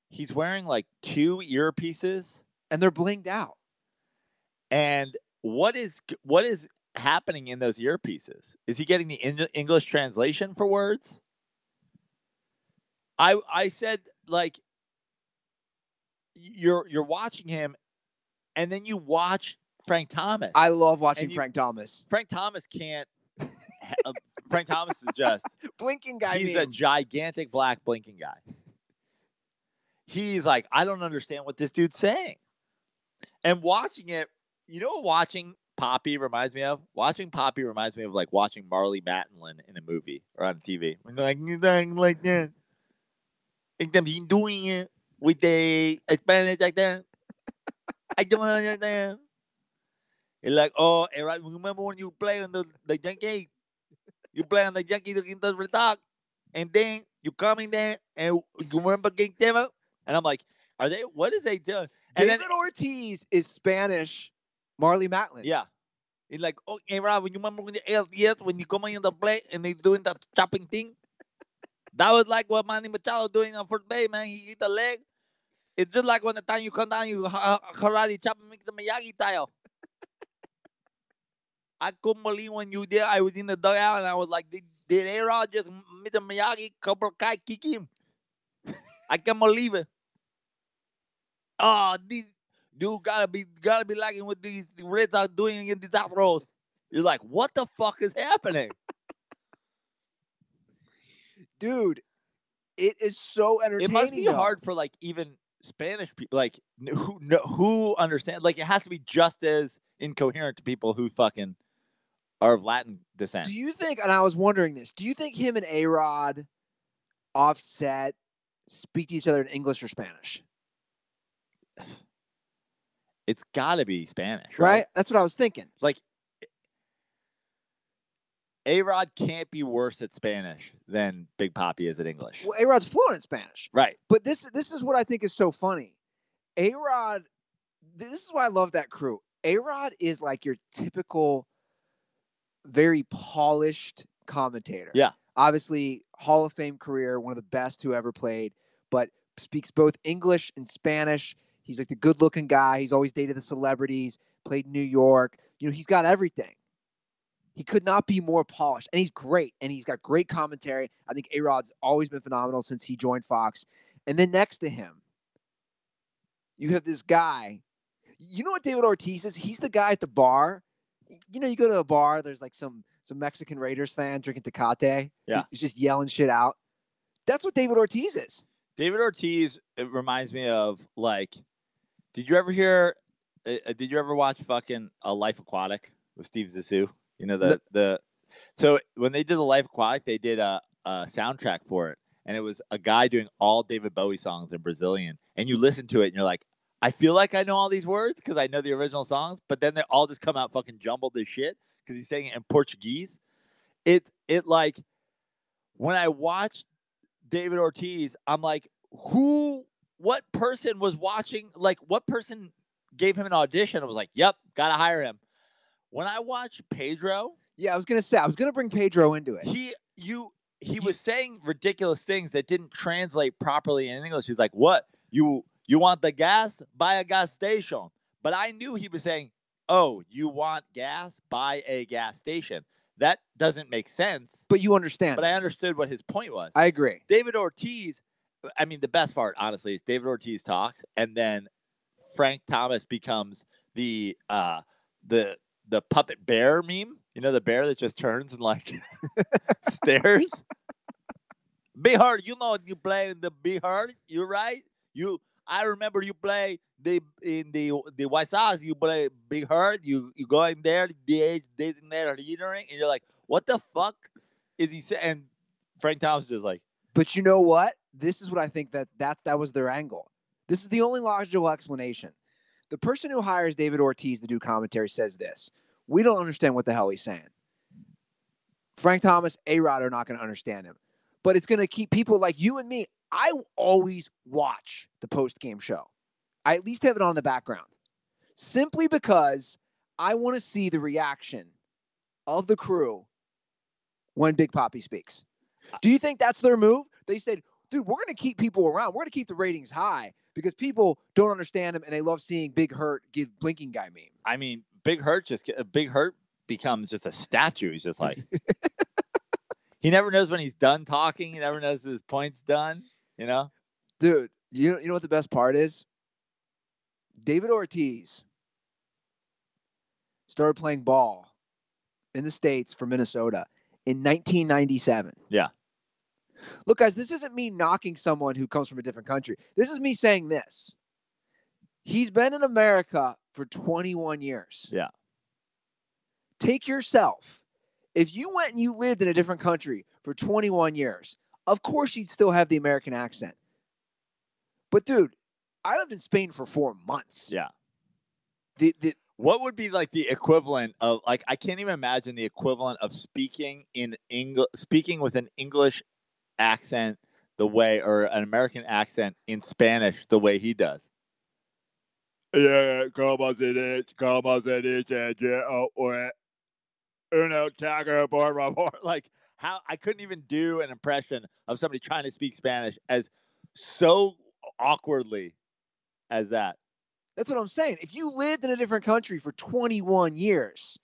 he's wearing like 2 earpieces. And they're blinged out. And what is happening in those earpieces? Is he getting the English translation for words? I said, like, you're watching him, and then you watch Frank Thomas. I love watching Frank Thomas. Frank Thomas can't. Frank Thomas is just blinking guy. He's a gigantic black blinking guy. He's like, I don't understand what this dude's saying. And watching it, you know what watching Papi reminds me of? Watching Papi reminds me of like watching Marlee Matlin in a movie or on TV. When they're like that. He's doing it with the Spanish like that. I don't understand. It's like, oh, remember when you play on the Yankee? You play on the Yankee against Red Sox, and then you come in there and you remember Game 7? And I'm like, what is they doing? And David Ortiz is Spanish Marlee Matlin. Yeah. It's like, oh, hey, Rob, you remember when the LDS, when you come in the play and they doing that chopping thing? That was like what Manny Machado doing on first base, man. He hit the leg. It's just like when the time you come down, you karate chop and make the Miyagi style. I couldn't believe when you did. I was in the dugout and I was like, did A-Rod just Mr. Miyagi Cobra Kai kick him? I can't believe it. Oh, these dude gotta be liking what these Reds are doing in the Astros. You're like, what the fuck is happening? Dude, it is so entertaining. It must be hard for like even Spanish people, like who understand. Like it has to be just as incoherent to people who fucking are of Latin descent. Do you think? And I was wondering this. Do you think him and A-Rod, Offset, speak to each other in English or Spanish? It's got to be Spanish, right? That's what I was thinking. Like, A-Rod can't be worse at Spanish than Big Papi is at English. Well, A-Rod's fluent in Spanish. Right. But this is what I think is so funny. A-Rod, this is why I love that crew. A-Rod is like your typical, very polished commentator. Yeah. Obviously, Hall of Fame career, one of the best who ever played, but speaks both English and Spanish. He's like the good-looking guy. He's always dated the celebrities, played in New York. You know, he's got everything. He could not be more polished, and he's great, and he's got great commentary. I think A-Rod's always been phenomenal since he joined Fox. And then next to him, you have this guy. You know what David Ortiz is? He's the guy at the bar. You know, you go to a bar, there's like some Mexican Raiders fan drinking Tecate. Yeah. He's just yelling shit out. That's what David Ortiz is. David Ortiz, it reminds me of, like, did you ever watch fucking A Life Aquatic with Steve Zissou? You know, so when they did The Life Aquatic, they did a soundtrack for it. And it was a guy doing all David Bowie songs in Brazilian. And you listen to it and you're like, I feel like I know all these words because I know the original songs, but then they all just come out fucking jumbled as shit because he's saying it in Portuguese. It like, when I watched David Ortiz, I'm like, what person was watching? Like, what person gave him an audition and was like, yep, gotta hire him. When I watched Pedro. Yeah, I was going to bring Pedro into it. He was saying ridiculous things that didn't translate properly in English. He's like, what? You want the gas? Buy a gas station. But I knew he was saying, oh, you want gas? Buy a gas station. That doesn't make sense. But you understand. But I understood what his point was. I agree. David Ortiz, I mean, the best part, honestly, is David Ortiz talks, and then Frank Thomas becomes the puppet bear meme. You know, the bear that just turns and like stares. Big Hurt, you know you play the Big Hurt. You're right. I remember you play in the White Sox. You play Big Hurt. You go in there, DH designated hittering, and you're like, what the fuck is he saying? And Frank Thomas is just like, but you know what? This is what I think that was their angle. This is the only logical explanation. The person who hires David Ortiz to do commentary says this. We don't understand what the hell he's saying. Frank Thomas, A-Rod are not going to understand him. But it's going to keep people like you and me. I always watch the post-game show. I at least have it on in the background. Simply because I want to see the reaction of the crew when Big Papi speaks. Do you think that's their move? They said, dude, we're going to keep people around. We're going to keep the ratings high because people don't understand him and they love seeing Big Hurt give blinking guy meme. I mean, Big Hurt becomes just a statue. He's just like, he never knows when he's done talking. He never knows his point's done, you know? Dude, you know what the best part is? David Ortiz started playing ball in the States for Minnesota in 1997. Yeah. Look, guys, this isn't me knocking someone who comes from a different country. This is me saying this. He's been in America for 21 years. Yeah. Take yourself. If you went and you lived in a different country for 21 years, of course you'd still have the American accent. But, dude, I lived in Spain for 4 months. Yeah. What would be like the equivalent of, like, I can't even imagine the equivalent of speaking with an English accent the way, or an American accent in Spanish the way he does. Yeah, como se dice, uno taco por favor. Like, how I couldn't even do an impression of somebody trying to speak Spanish as so awkwardly as that. That's what I'm saying. If you lived in a different country for 21 years.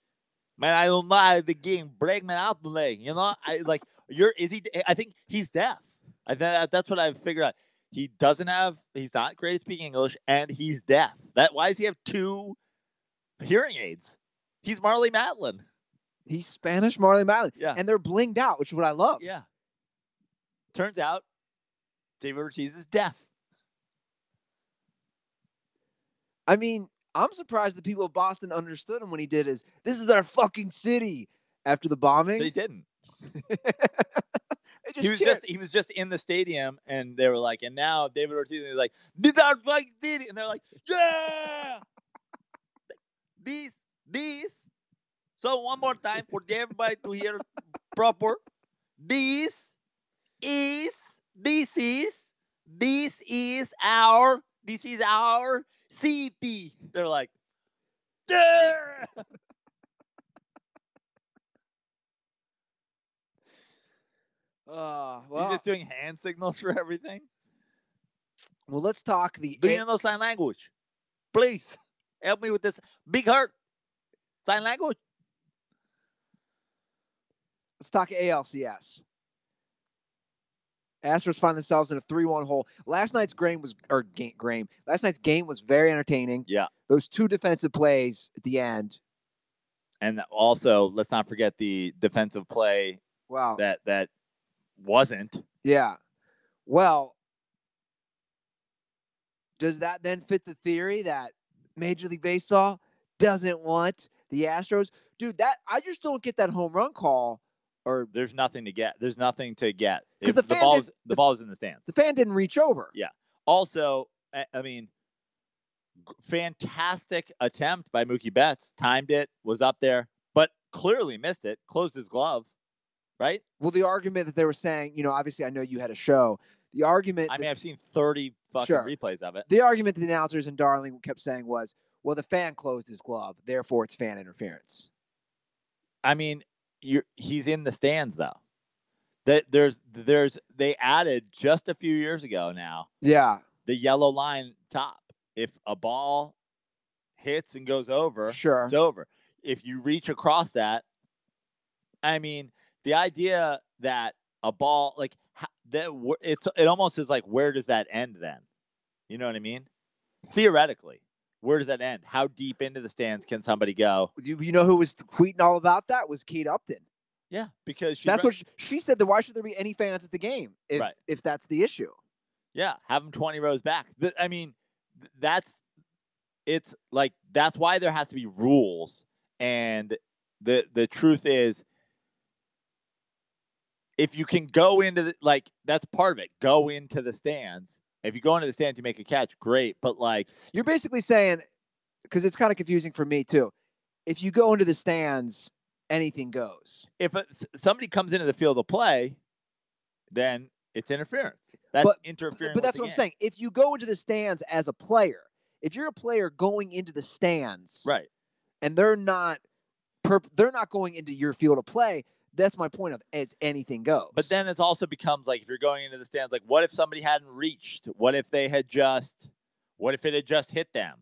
Man, I don't know the game. Break me out, you know? I think he's deaf. That's what I've figured out. He's not great at speaking English, and he's deaf. Why does he have 2 hearing aids? He's Marlee Matlin. He's Spanish Marlee Matlin. Yeah. And they're blinged out, which is what I love. Yeah. Turns out David Ortiz is deaf. I mean, I'm surprised the people of Boston understood him when he did his, this is our fucking city after the bombing. They didn't. He was just in the stadium, and they were like, and now David Ortiz is like, this is our fucking city. And they're like, yeah. These. So one more time for everybody to hear proper. This is our city. They're like, yeah. He's just doing hand signals for everything. Well, let's talk Do you know sign language? Please help me with this. Big Hurt. Sign language. Let's talk ALCS. Astros find themselves in a 3-1 hole. Last night's game was very entertaining. Yeah. Those 2 defensive plays at the end. And also, let's not forget the defensive play. Wow. That wasn't. Yeah. Well, does that then fit the theory that Major League Baseball doesn't want the Astros? Dude, I just don't get that home run call. Or there's nothing to get. There's nothing to get. Because the ball was in the stands. The fan didn't reach over. Yeah. Also, I mean, fantastic attempt by Mookie Betts. Timed it, was up there, but clearly missed it. Closed his glove, right? Well, the argument that they were saying, obviously I know you had a show. The argument. I've seen 30 fucking replays of it. The argument the announcers and Darling kept saying was, well, the fan closed his glove, therefore it's fan interference. I mean, he's in the stands though. They added just a few years ago now. Yeah. The yellow line top. If a ball hits and goes over, sure, it's over. If you reach across that, I mean, the idea that a ball, like, it almost is like, where does that end then? You know what I mean? Theoretically, where does that end? How deep into the stands can somebody go? You know who was tweeting all about that? Was Kate Upton. Yeah, because that's what she said. That why should there be any fans at the game if that's the issue? Yeah, have them 20 rows back. I mean, it's like that's why there has to be rules. And the truth is, if you can go into that's part of it. Go into the stands. If you go into the stands, you make a catch, great. But you're basically saying, because it's kind of confusing for me too. If you go into the stands, anything goes. If somebody comes into the field of play, then it's interference. That's interfering. But that's what I'm saying. If you go into the stands as a player, if you're a player going into the stands, right, and they're not going into your field of play, that's my point of as anything goes. But then it also becomes like, if you're going into the stands, like, what if somebody hadn't reached? What if it had just hit them?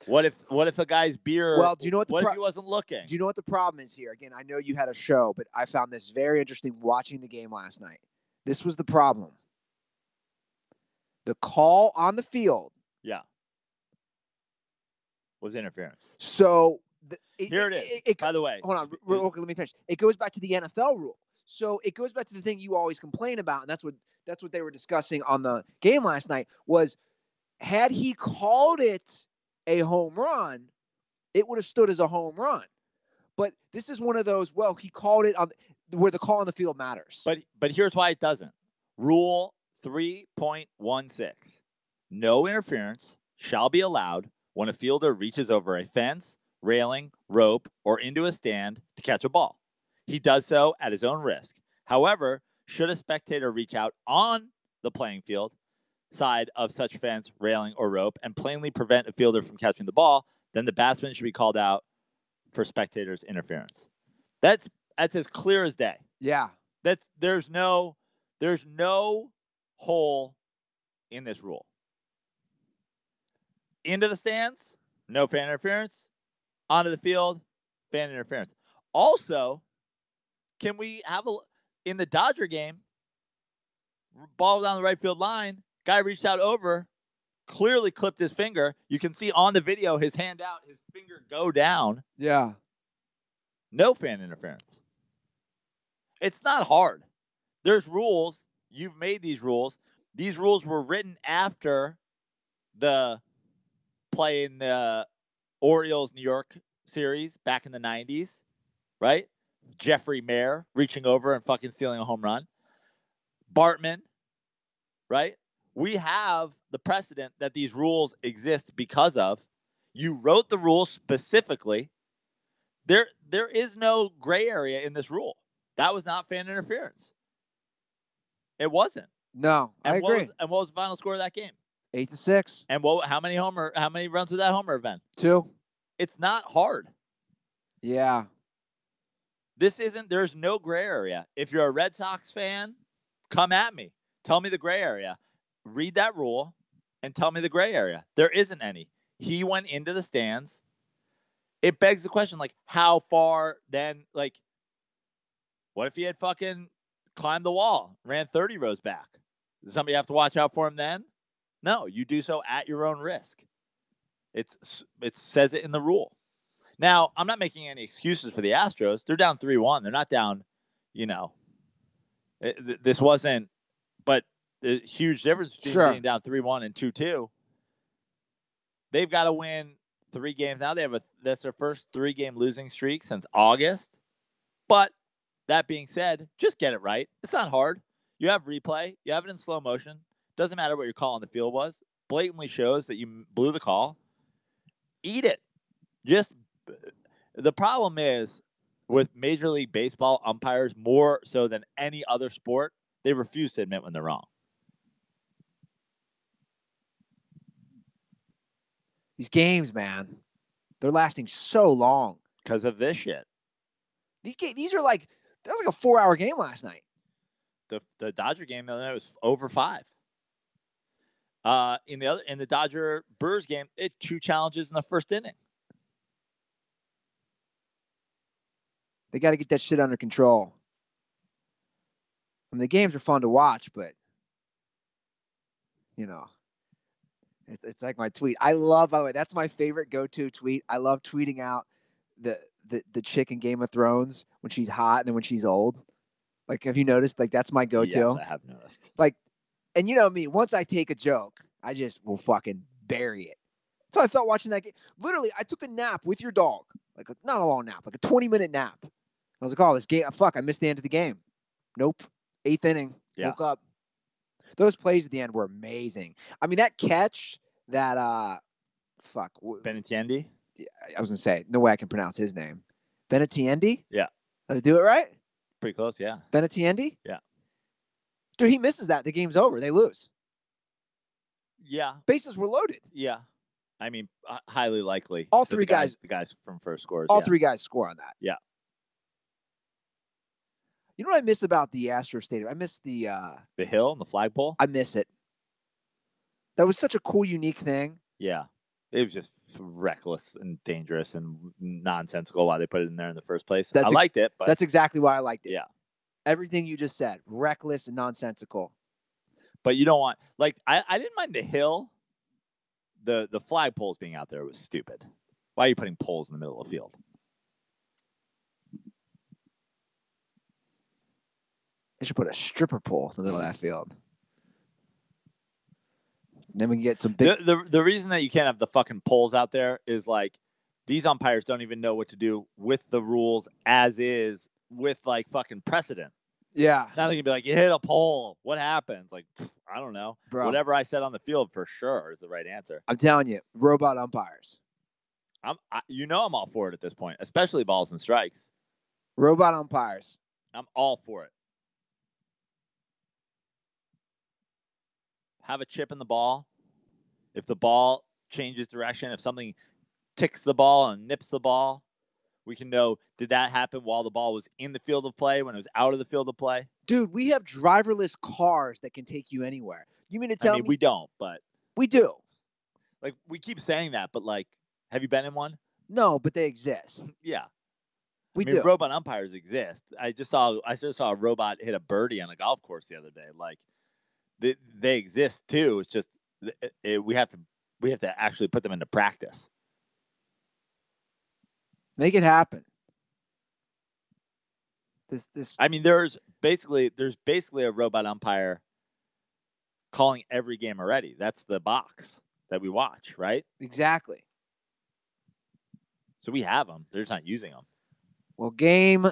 What if the guy's beer? Well, do you know what if he wasn't looking? Do you know what the problem is here? Again, I know you had a show, but I found this very interesting watching the game last night. This was the problem. The call on the field, was interference. So here it is. By the way, hold on, let me finish. It goes back to the NFL rule. So it goes back to the thing you always complain about, and that's what they were discussing on the game last night. Was had he called it a home run, it would have stood as a home run. But this is one of those. Well, he called it on where the call on the field matters. But here's why it doesn't. Rule 3.16: no interference shall be allowed when a fielder reaches over a fence, railing, rope, or into a stand to catch a ball. He does so at his own risk. However, should a spectator reach out on the playing field side of such fence, railing, or rope and plainly prevent a fielder from catching the ball, then the batsman should be called out for spectators' interference. That's as clear as day. Yeah. There's no hole in this rule. Into the stands, no fan interference. Onto the field, fan interference. Also, can we have in the Dodger game, ball down the right field line, guy reached out over, clearly clipped his finger. You can see on the video his hand out, his finger go down. Yeah. No fan interference. It's not hard. There's rules. You've made these rules. These rules were written after the play in the Orioles New York series back in the 90s, right? Jeffrey Mayer reaching over and fucking stealing a home run. Bartman, right? We have the precedent that these rules exist because of. You wrote the rules specifically. There is no gray area in this rule. That was not fan interference. It wasn't. No, I agree. What was the final score of that game? 8-6. And how many runs would that homer have been? 2. It's not hard. Yeah. There's no gray area. If you're a Red Sox fan, come at me. Tell me the gray area. Read that rule and tell me the gray area. There isn't any. He went into the stands. It begs the question, how far then, what if he had fucking climbed the wall, ran 30 rows back? Does somebody have to watch out for him then? No, you do so at your own risk. It says it in the rule. Now, I'm not making any excuses for the Astros. They're down 3-1. They're not down, this wasn't, but the huge difference between being down 3-1 and 2-2. They've got to win 3 games now. That's their first 3-game losing streak since August. But that being said, just get it right. It's not hard. You have replay. You have it in slow motion. Doesn't matter what your call on the field was. Blatantly shows that you blew the call. Eat it. The problem is with Major League Baseball umpires, more so than any other sport, they refuse to admit when they're wrong. These games, man, they're lasting so long because of this shit. These are that was like a 4-hour game last night. The Dodger game the other night was over 5. In the Dodger Brewers game, it 2 challenges in the first inning. They got to get that shit under control. I mean, the games are fun to watch, but it's like my tweet. I love, by the way, that's my favorite go-to tweet. I love tweeting out the chick in Game of Thrones when she's hot and then when she's old. Like, have you noticed? Like, that's my go-to. Yes, I have noticed. Like, and you know me, once I take a joke, I just will fucking bury it. So I felt watching that game. Literally, I took a nap with your dog. Like, not a long nap, like a 20-minute nap. I was like, oh, this game, fuck, I missed the end of the game. Nope. 8th inning. Yeah. Woke up. Those plays at the end were amazing. I mean, that catch that, Benintendi? I was going to say, no way I can pronounce his name. Benintendi? Yeah. Did I do it right? Pretty close, yeah. Benintendi? Yeah. Dude, he misses that. The game's over. They lose. Yeah. Bases were loaded. Yeah. I mean, highly likely. All three guys. The guys from first scores. All three guys score on that. Yeah. You know what I miss about the Astro Stadium? I miss the hill and the flagpole. I miss it. That was such a cool, unique thing. Yeah. It was just reckless and dangerous and nonsensical why they put it in there in the first place. I liked it, but that's exactly why I liked it. Yeah. Everything you just said, reckless and nonsensical. But you don't want, like, I didn't mind the hill. The flagpoles being out there was stupid. Why are you putting poles in the middle of the field? They should put a stripper pole in the middle of that field. Then we can get some big. The reason that you can't have the fucking poles out there is like these umpires don't even know what to do with the rules as is with like fucking precedent. Yeah. Now they can be like, you hit a pole. What happens? Like, I don't know. Bro. Whatever I said on the field for sure is the right answer. I'm telling you, robot umpires. I'm all for it at this point, especially balls and strikes. Robot umpires. I'm all for it. Have a chip in the ball. If the ball changes direction, if something ticks the ball and nips the ball, we can know, did that happen while the ball was in the field of play, when it was out of the field of play? Dude, we have driverless cars that can take you anywhere. You mean to tell me? We don't, but. We do. Like, we keep saying that, but, like, have you been in one? No, but they exist. Yeah. We do. Robot umpires exist. I just saw a robot hit a birdie on a golf course the other day. Like, they exist too. It's just we have to actually put them into practice. Make it happen. I mean, there's basically a robot umpire calling every game already. That's the box that we watch, right? Exactly. So we have them. They're just not using them. Well, game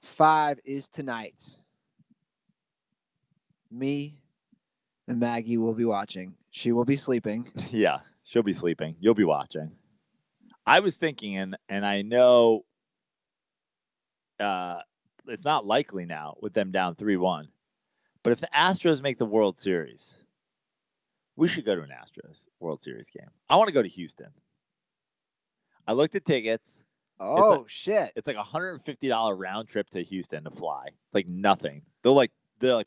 5 is tonight. Me and Maggie will be watching. She will be sleeping. Yeah, she'll be sleeping. You'll be watching. I was thinking, and I know it's not likely now with them down 3-1, but if the Astros make the World Series, we should go to an Astros World Series game. I want to go to Houston. I looked at tickets. Oh, shit. It's like $150 round trip to Houston to fly. It's like nothing. They're like,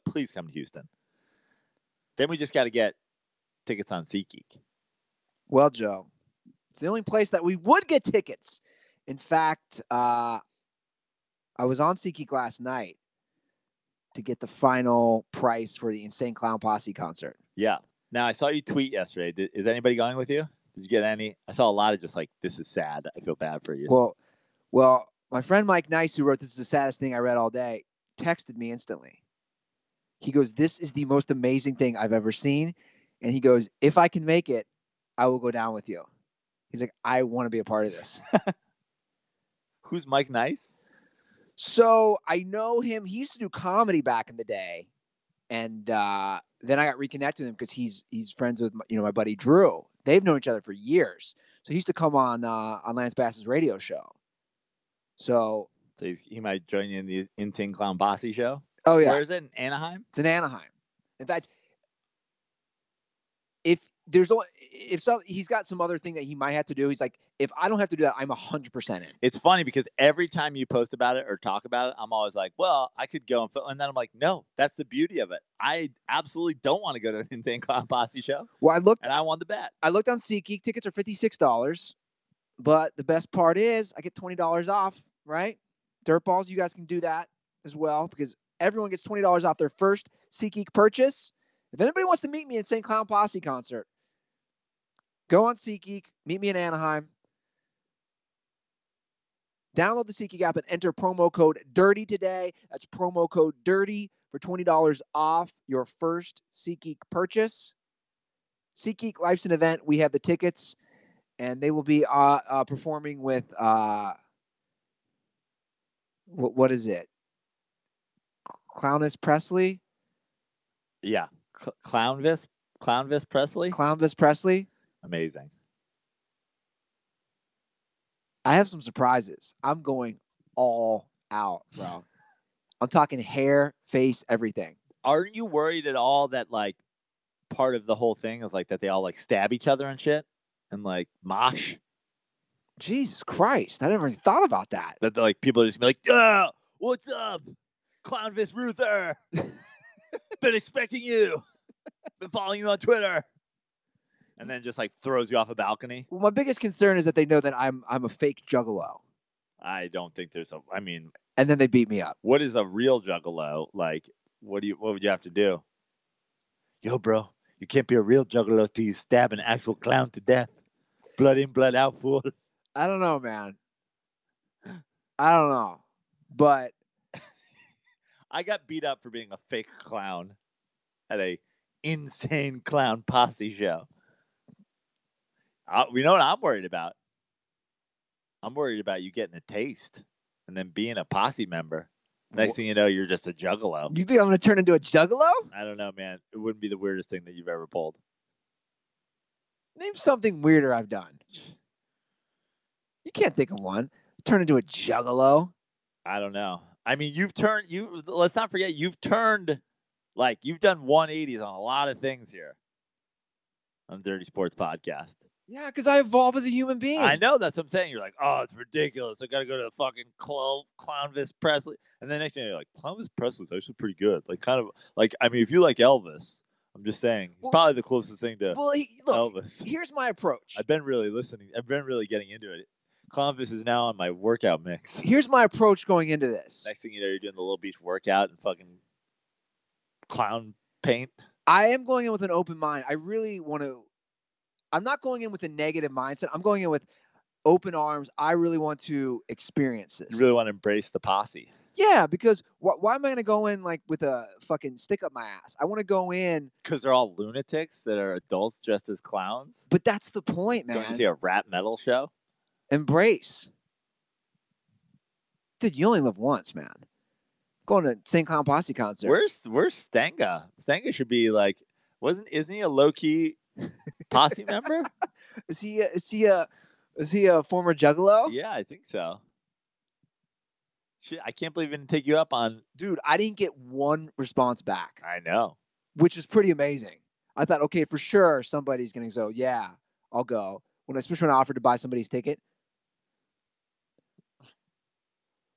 please come to Houston. Then we just got to get tickets on SeatGeek. Well, Joe, it's the only place that we would get tickets. In fact, I was on SeatGeek last night to get the final price for the Insane Clown Posse concert. Yeah. Now, I saw you tweet yesterday. Is anybody going with you? Did you get any? I saw a lot of just like, this is sad. I feel bad for you. Well, my friend Mike Nice, who wrote This Is the Saddest Thing I Read All Day, texted me instantly. He goes, this is the most amazing thing I've ever seen. And he goes, if I can make it, I will go down with you. He's like, I want to be a part of this. Who's Mike Nice? So I know him. He used to do comedy back in the day. And then I got reconnected with him because he's friends with my buddy Drew. They've known each other for years. So he used to come on Lance Bass's radio show. So he might join you in the Insane Clown Posse show? Oh, yeah. Where is it? In Anaheim? It's in Anaheim. In fact, he's got some other thing that he might have to do. He's like, if I don't have to do that, I'm 100% in. It's funny because every time you post about it or talk about it, I'm always like, well, I could go and then I'm like, no, that's the beauty of it. I absolutely don't want to go to an Insane Clown Posse show. Well, I won the bet. I looked on SeatGeek. Tickets are $56, but the best part is I get $20 off, right? DirtBalls, you guys can do that as well because everyone gets $20 off their first SeatGeek purchase. If anybody wants to meet me at St. Clown Posse concert, go on SeatGeek, meet me in Anaheim. Download the SeatGeek app and enter promo code DIRTY today. That's promo code DIRTY for $20 off your first SeatGeek purchase. SeatGeek Life's an event. We have the tickets, and they will be performing with what is it? Clownvis Presley? Yeah. Clownvis Presley? Clownvis Presley? Amazing. I have some surprises. I'm going all out, bro. I'm talking hair, face, everything. Aren't you worried at all that like part of the whole thing is like that they all like stab each other and shit and like mosh? Jesus Christ. I never even thought about that. That like people just be like, "Oh, what's up? Clownvis Ruther. Been expecting you. Been following you on Twitter." And then just like throws you off a balcony. Well, my biggest concern is that they know that I'm a fake juggalo. I don't think there's a. I mean, and then they beat me up. What is a real juggalo? Like, what would you have to do? Yo, bro, you can't be a real juggalo till you stab an actual clown to death. Blood in, blood out, fool. I don't know, man. I don't know, but I got beat up for being a fake clown at a insane clown posse show. You know what I'm worried about? I'm worried about you getting a taste and then being a posse member. Next thing you know, you're just a juggalo. You think I'm going to turn into a juggalo? I don't know, man. It wouldn't be the weirdest thing that you've ever pulled. Name something weirder I've done. You can't think of one. Turn into a juggalo. I don't know. I mean, let's not forget, you've turned, like, you've done 180s on a lot of things here on the Dirty Sports Podcast. Yeah, because I evolve as a human being. I know, that's what I'm saying. You're like, oh, it's ridiculous. I got to go to the fucking Clownvis Presley. And then next thing you're like, Clownvis Presley's actually pretty good. Like, kind of, like, I mean, if you like Elvis, I'm just saying, he's probably the closest thing to Elvis. Here's my approach. I've been really listening. I've been really getting into it. Clownvis is now on my workout mix. Here's my approach going into this. Next thing you know, you're doing the Little Beach workout and fucking clown paint. I am going in with an open mind. I really want to. I'm not going in with a negative mindset. I'm going in with open arms. I really want to experience this. You really want to embrace the posse. Yeah, because why am I going to go in like with a fucking stick up my ass? I want to go in. Because they're all lunatics that are adults dressed as clowns. But that's the point, man. Going to see a rap metal show? Embrace. Dude, you only live once, man. Going to St. Clown Posse concert. Where's Stanga? Stanga should be like, isn't he a low key posse member? Is he a former juggalo? Yeah, I think so. Shit, I can't believe I didn't take you up on. Dude, I didn't get one response back. I know. Which is pretty amazing. I thought, okay, for sure somebody's gonna go, yeah, I'll go. Especially when I offered to buy somebody's ticket.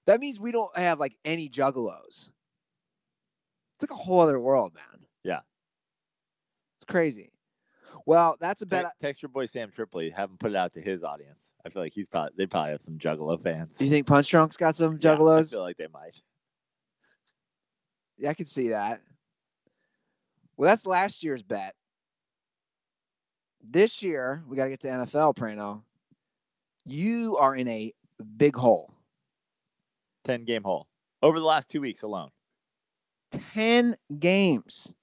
That means we don't have like any juggalos. It's like a whole other world, man. Yeah. It's crazy. Well, that's a bet. Text your boy Sam Tripoli. Have him put it out to his audience. I feel like they probably have some Juggalo fans. You think Punch Drunk's got some juggalos? Yeah, I feel like they might. Yeah, I can see that. Well, that's last year's bet. This year, we got to get to NFL, Praino. You are in a big hole. 10-game hole. Over the last 2 weeks alone. 10 games.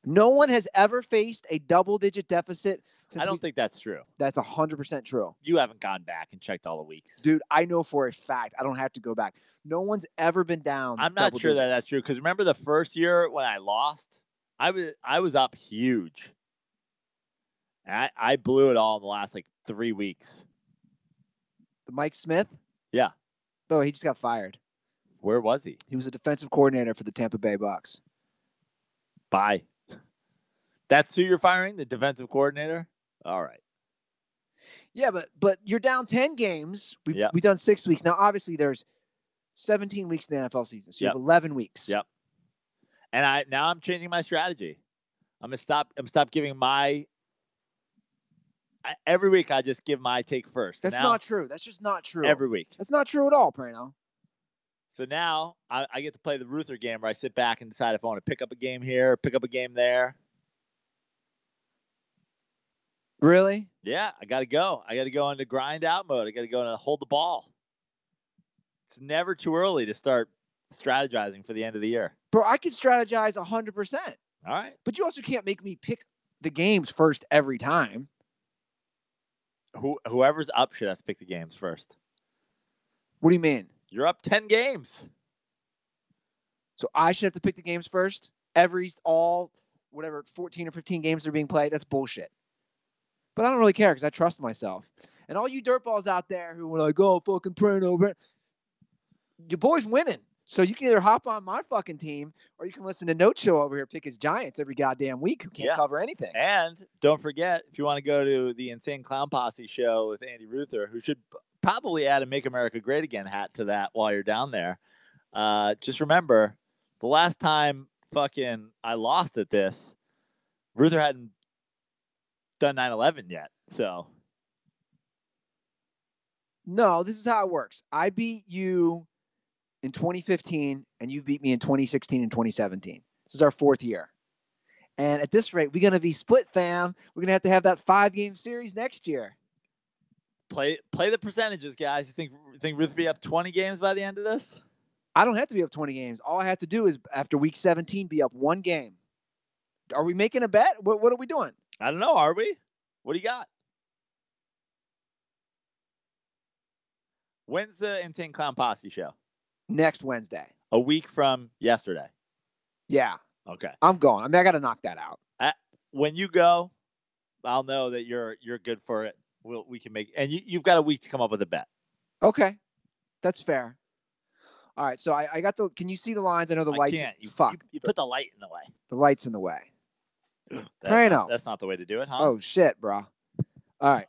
No one has ever faced a double-digit deficit. I don't think that's true. That's 100% true. You haven't gone back and checked all the weeks. Dude, I know for a fact. I don't have to go back. No one's ever been down. I'm not sure that that's true, because remember the first year when I lost? I was up huge. I blew it all in the last, 3 weeks. The Mike Smith? Yeah. Oh, he just got fired. Where was he? He was a defensive coordinator for the Tampa Bay Bucks. Bye. That's who you're firing? The defensive coordinator? All right. Yeah, but you're down 10 games. We've done 6 weeks. Now, obviously, there's 17 weeks in the NFL season, so you have 11 weeks. Yep. And I'm changing my strategy. I'm stop giving my. Every week I just give my take first. That's not true. That's just not true. Every week. That's not true at all, Praino. So now I get to play the Ruther game where I sit back and decide if I want to pick up a game here, pick up a game there. Really? Yeah, I got to go. I got to go into grind out mode. I got to go into hold the ball. It's never too early to start strategizing for the end of the year. Bro, I could strategize 100%. All right. But you also can't make me pick the games first every time. Whoever's up should have to pick the games first. What do you mean? You're up 10 games. So I should have to pick the games first? Whatever, 14 or 15 games that are being played? That's bullshit. But I don't really care because I trust myself. And all you dirtballs out there who were like, oh, fucking Praino, your boy's winning. So you can either hop on my fucking team or you can listen to No Chill over here pick his Giants every goddamn week who can't cover anything. And don't forget, if you want to go to the Insane Clown Posse show with Andy Ruther, who should probably add a Make America Great Again hat to that while you're down there, just remember, the last time fucking I lost at this, Ruther hadn't done 9/11 yet. So no, this is how it works. I beat you in 2015, and you beat me in 2016 and 2017. This is our 4th year. And at this rate, we're going to be split, fam. We're going to have that 5-game series next year. Play the percentages, guys. You think Ruth will be up 20 games by the end of this? I don't have to be up 20 games. All I have to do is, after week 17, be up 1 game. Are we making a bet? What are we doing? I don't know. Are we? What do you got? When's the Insane Clown Posse show? Next Wednesday. A week from yesterday. Yeah. Okay. I'm going. I mean, I got to knock that out. When you go, I'll know that you're good for it. We can make, and you've got a week to come up with a bet. Okay, that's fair. All right, so I got the. Can you see the lines? I know the lights. Can't. You put the light in the way. The light's in the way. Praino. That's not the way to do it, huh? Oh shit, bro. All right.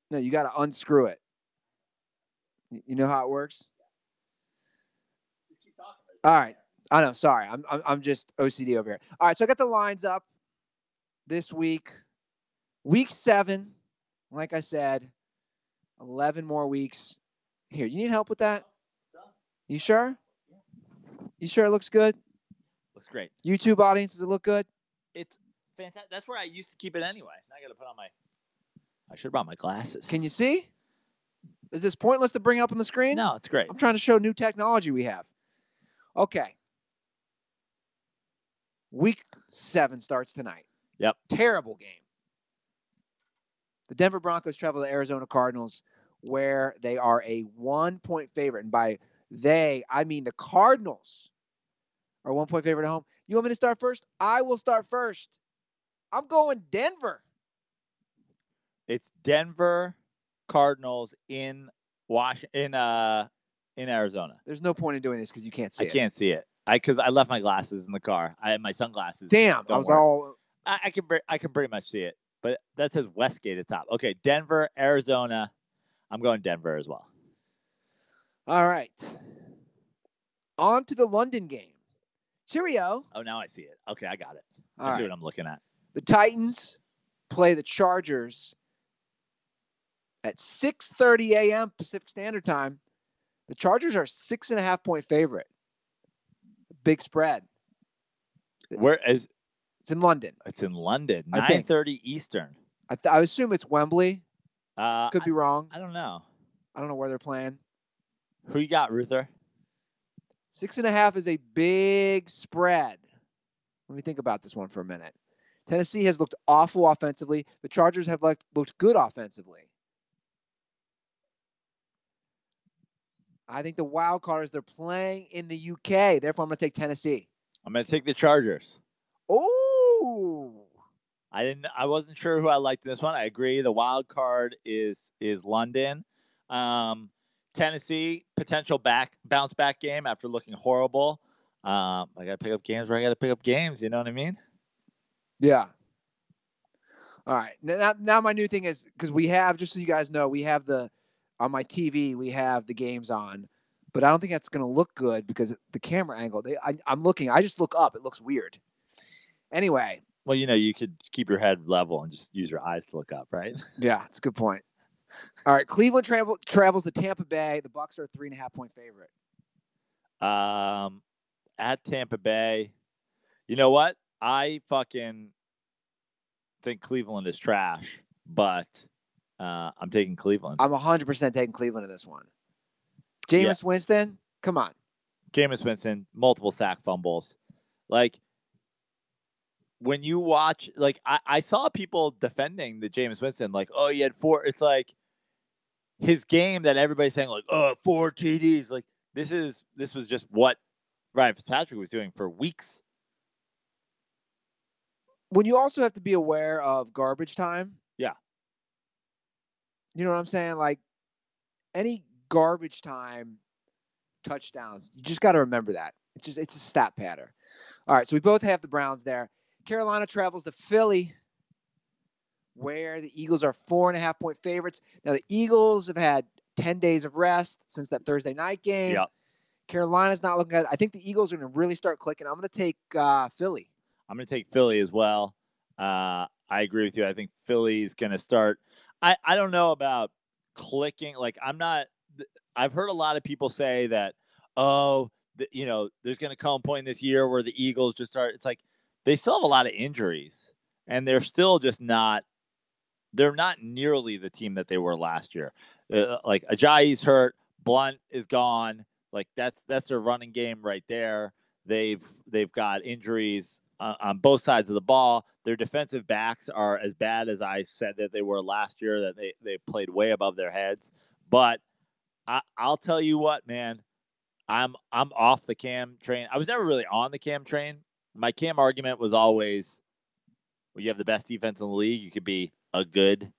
No, you got to unscrew it. You know how it works? All right. I know. Sorry. I'm just OCD over here. All right. So I got the lines up this week. Week 7, like I said, 11 more weeks. Here, you need help with that? You sure? You sure it looks good? Looks great. YouTube audience, does it look good? It's fantastic. That's where I used to keep it anyway. Now I got to put on I should have brought my glasses. Can you see? Is this pointless to bring up on the screen? No, it's great. I'm trying to show new technology we have. Okay. Week 7 starts tonight. Yep. Terrible game. The Denver Broncos travel to the Arizona Cardinals, where they are a 1-point favorite. And by they, I mean the Cardinals are a 1-point favorite at home. You want me to start first? I will start first. I'm going Denver. It's Denver Cardinals in Arizona. There's no point in doing this because you can't see it. I can't see it. Because I left my glasses in the car. I had my sunglasses. Damn, I was all. I can pretty much see it, but that says Westgate at the top. Okay, Denver, Arizona. I'm going Denver as well. All right. On to the London game. Cheerio. Oh, now I see it. Okay, I got it. I see what I'm looking at. The Titans play the Chargers at 6:30 a.m. Pacific Standard Time. The Chargers are 6.5-point favorite. Big spread. Where is? It's in London. It's in London. 9:30 Eastern. I assume it's Wembley. Could be wrong. I don't know. I don't know where they're playing. Who you got, Ruther? 6.5 is a big spread. Let me think about this one for a minute. Tennessee has looked awful offensively. The Chargers have looked good offensively. I think the wild card is they're playing in the UK. Therefore, I'm going to take Tennessee. I'm going to take the Chargers. Oh. I wasn't sure who I liked in this one. I agree. The wild card is London. Tennessee, potential bounce back game after looking horrible. I got to pick up games where I got to pick up games. You know what I mean? Yeah. All right. Now my new thing is, because we have, just so you guys know, we have on my TV, we have the games on, but I don't think that's going to look good because the camera angle, I'm looking, I just look up. It looks weird. Anyway. Well, you could keep your head level and just use your eyes to look up, right? Yeah, that's a good point. All right, Cleveland travels to Tampa Bay. The Bucks are a 3.5-point favorite. At Tampa Bay, you know what? I fucking think Cleveland is trash, but I'm taking Cleveland. I'm 100% taking Cleveland in this one. Jameis Winston, come on. Jameis Winston, multiple sack fumbles. Like, when you watch, like, I saw people defending the Jameis Winston, like, oh, he had 4. It's like his game that everybody's saying, like, oh, 4 TDs. Like, this was just what Ryan Fitzpatrick was doing for weeks. When you also have to be aware of garbage time. Yeah. You know what I'm saying? Like, any garbage time touchdowns, you just got to remember that. It's a stat pattern. All right, so we both have the Browns there. Carolina travels to Philly, where the Eagles are 4.5-point favorites. Now, the Eagles have had 10 days of rest since that Thursday night game. Yep. Carolina's not looking at it. I think the Eagles are going to really start clicking. I'm going to take Philly. I'm going to take Philly as well. I agree with you. I think Philly's going to start. I don't know about clicking. Like, I've heard a lot of people say that, there's going to come a point in this year where the Eagles just start. It's like they still have a lot of injuries, and they're still just not. They're not nearly the team that they were last year. Like, Ajayi's hurt, Blunt is gone. Like, that's their running game right there. They've got injuries on both sides of the ball. Their defensive backs are as bad as I said that they were last year. That they played way above their heads. But I'll tell you what, man. I'm off the Cam train. I was never really on the Cam train. My Cam argument was always, well, you have the best defense in the league. You could be a good,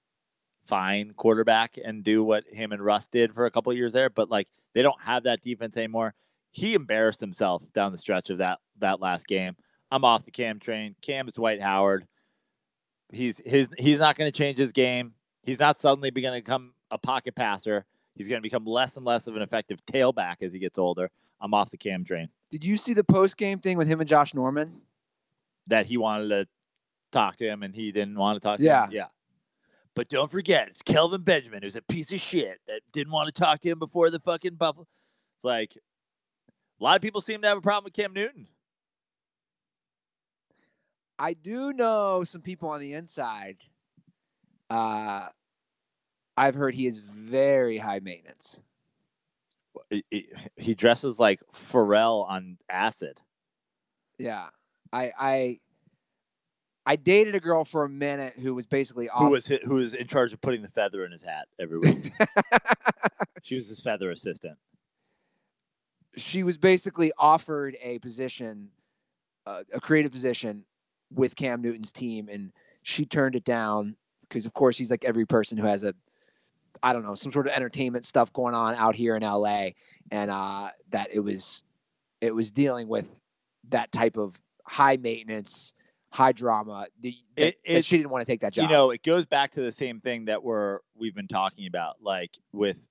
fine quarterback and do what him and Russ did for a couple of years there. But, like, they don't have that defense anymore. He embarrassed himself down the stretch of that last game. I'm off the Cam train. Cam's Dwight Howard. He's not going to change his game. He's not suddenly going to become a pocket passer. He's going to become less and less of an effective tailback as he gets older. I'm off the Cam train. Did you see the post-game thing with him and Josh Norman? That he wanted to talk to him and he didn't want to talk to him? Yeah. But don't forget, it's Kelvin Benjamin, who's a piece of shit that didn't want to talk to him before the fucking Buffalo. It's like, a lot of people seem to have a problem with Cam Newton. I do know some people on the inside. I've heard he is very high maintenance. He dresses like Pharrell on acid. Yeah. I dated a girl for a minute who was basically off. Who was in charge of putting the feather in his hat every week. She was his feather assistant. She was basically offered a position, a creative position with Cam Newton's team, and she turned it down because, of course, he's like every person who has some sort of entertainment stuff going on out here in LA, and that it was dealing with that type of high maintenance, high drama. That she didn't want to take that job. You know, it goes back to the same thing that we've been talking about, like with,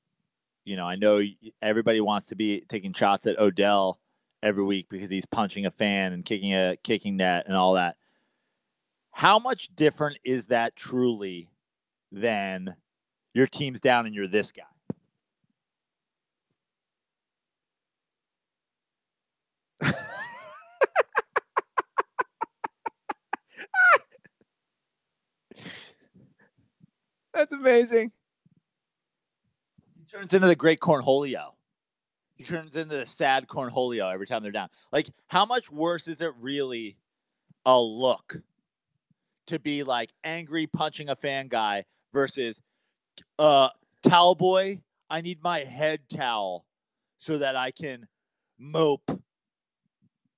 I know everybody wants to be taking shots at Odell every week because he's punching a fan and kicking net and all that. How much different is that truly than your team's down and you're this guy? That's amazing. He turns into the great Cornholio. He turns into the sad Cornholio every time they're down. Like, how much worse is it really a look to be like angry punching a fan guy versus towel boy, I need my head towel so that I can mope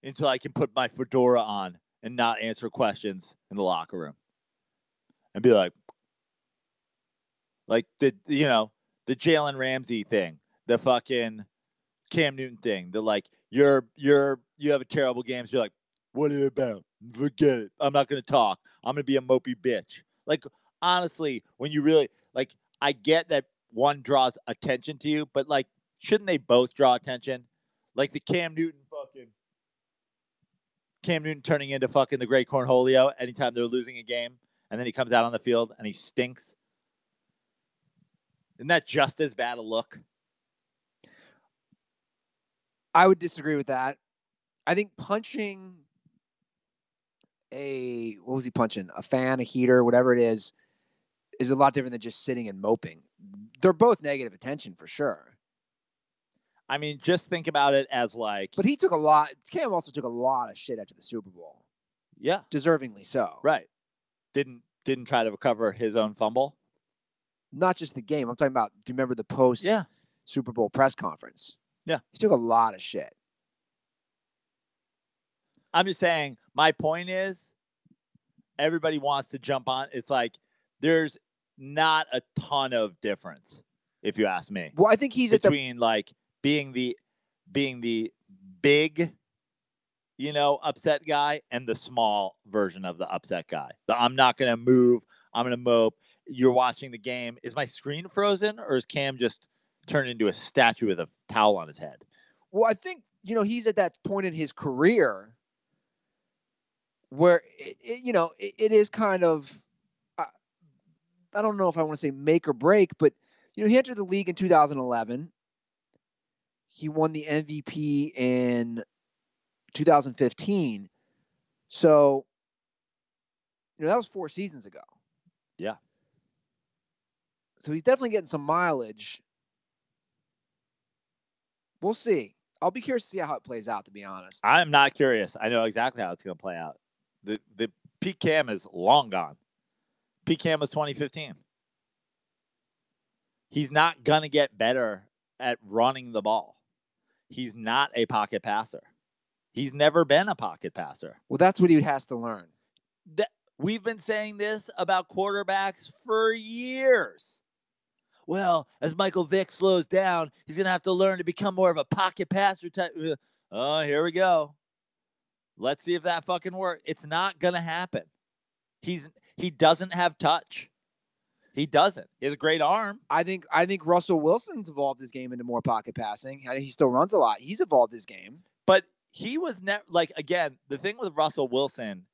until I can put my fedora on and not answer questions in the locker room. And be like the Jalen Ramsey thing, the fucking Cam Newton thing, the like you have a terrible game, so you're like, what are you about? Forget it. I'm not going to talk. I'm going to be a mopey bitch. Like, honestly, when you really, like, I get that one draws attention to you, but, like, shouldn't they both draw attention? Like the Cam Newton turning into fucking the great Cornholio anytime they're losing a game, and then he comes out on the field and he stinks. Isn't that just as bad a look? I would disagree with that. I think punching what was he punching? A fan, a heater, whatever it is a lot different than just sitting and moping. They're both negative attention for sure. I mean, just think about it as like. But Cam also took a lot of shit after the Super Bowl. Yeah. Deservingly so. Right. Didn't try to recover his own fumble. Not just the game. I'm talking about, do you remember the post Super Bowl press conference? Yeah. He took a lot of shit. I'm just saying, my point is, everybody wants to jump on. It's like, there's not a ton of difference, if you ask me. Well, I think he's between like being the big, upset guy and the small version of the upset guy. I'm not going to move. I'm going to mope. You're watching the game. Is my screen frozen, or is Cam just turned into a statue with a towel on his head? Well, I think, he's at that point in his career where, it is kind of, I don't know if I want to say make or break, but, he entered the league in 2011. He won the MVP in 2015. So, that was 4 seasons ago. Yeah. So he's definitely getting some mileage. We'll see. I'll be curious to see how it plays out, to be honest. I'm not curious. I know exactly how it's going to play out. The peak Cam is long gone. Peak Cam was 2015. He's not going to get better at running the ball. He's not a pocket passer. He's never been a pocket passer. Well, that's what he has to learn. We've been saying this about quarterbacks for years. Well, as Michael Vick slows down, he's going to have to learn to become more of a pocket passer type. Oh, here we go. Let's see if that fucking works. It's not going to happen. He doesn't have touch. He doesn't. He has a great arm. I think Russell Wilson's evolved his game into more pocket passing. He still runs a lot. He's evolved his game. But he was never, again, the thing with Russell Wilson,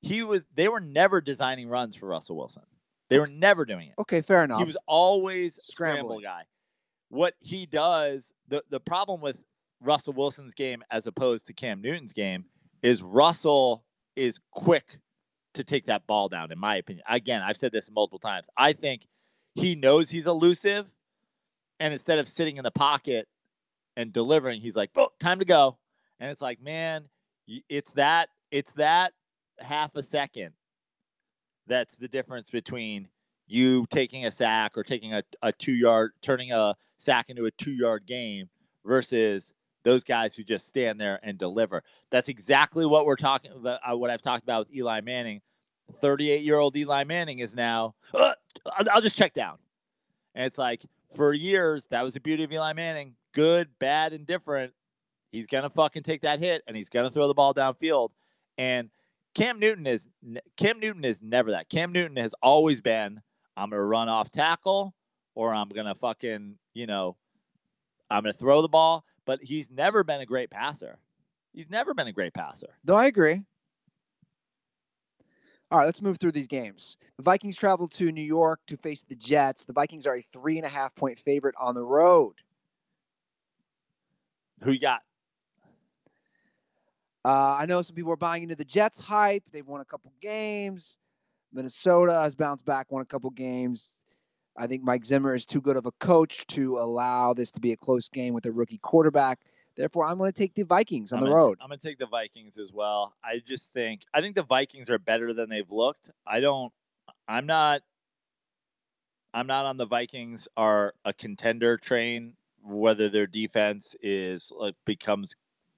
they were never designing runs for Russell Wilson. They were never doing it. Okay, fair enough. He was always scramble guy. What he does, the problem with Russell Wilson's game as opposed to Cam Newton's game is Russell is quick to take that ball down, in my opinion. Again, I've said this multiple times. I think he knows he's elusive, and instead of sitting in the pocket and delivering, he's like, oh, time to go. And it's like, man, it's that half a second that's the difference between you taking a sack or taking a 2-yard, turning a sack into a 2-yard game versus those guys who just stand there and deliver. That's exactly what we're talking about, what I've talked about with Eli Manning. 38-year-old Eli Manning is now, I'll just check down. And it's like, for years, that was the beauty of Eli Manning. Good, bad, and different. He's going to fucking take that hit, and he's going to throw the ball downfield. And Cam Newton is never that. Cam Newton has always been, I'm going to run off tackle, or I'm going to fucking, I'm going to throw the ball. But he's never been a great passer. No, I agree. All right, let's move through these games. The Vikings travel to New York to face the Jets. The Vikings are a 3.5-point favorite on the road. Who you got? I know some people are buying into the Jets hype. They've won a couple games. Minnesota has bounced back, won a couple games. I think Mike Zimmer is too good of a coach to allow this to be a close game with a rookie quarterback. Therefore, I'm going to take the Vikings on the road. I'm going to take the Vikings as well. I think the Vikings are better than they've looked. I'm not on the Vikings are a contender train, whether their defense becomes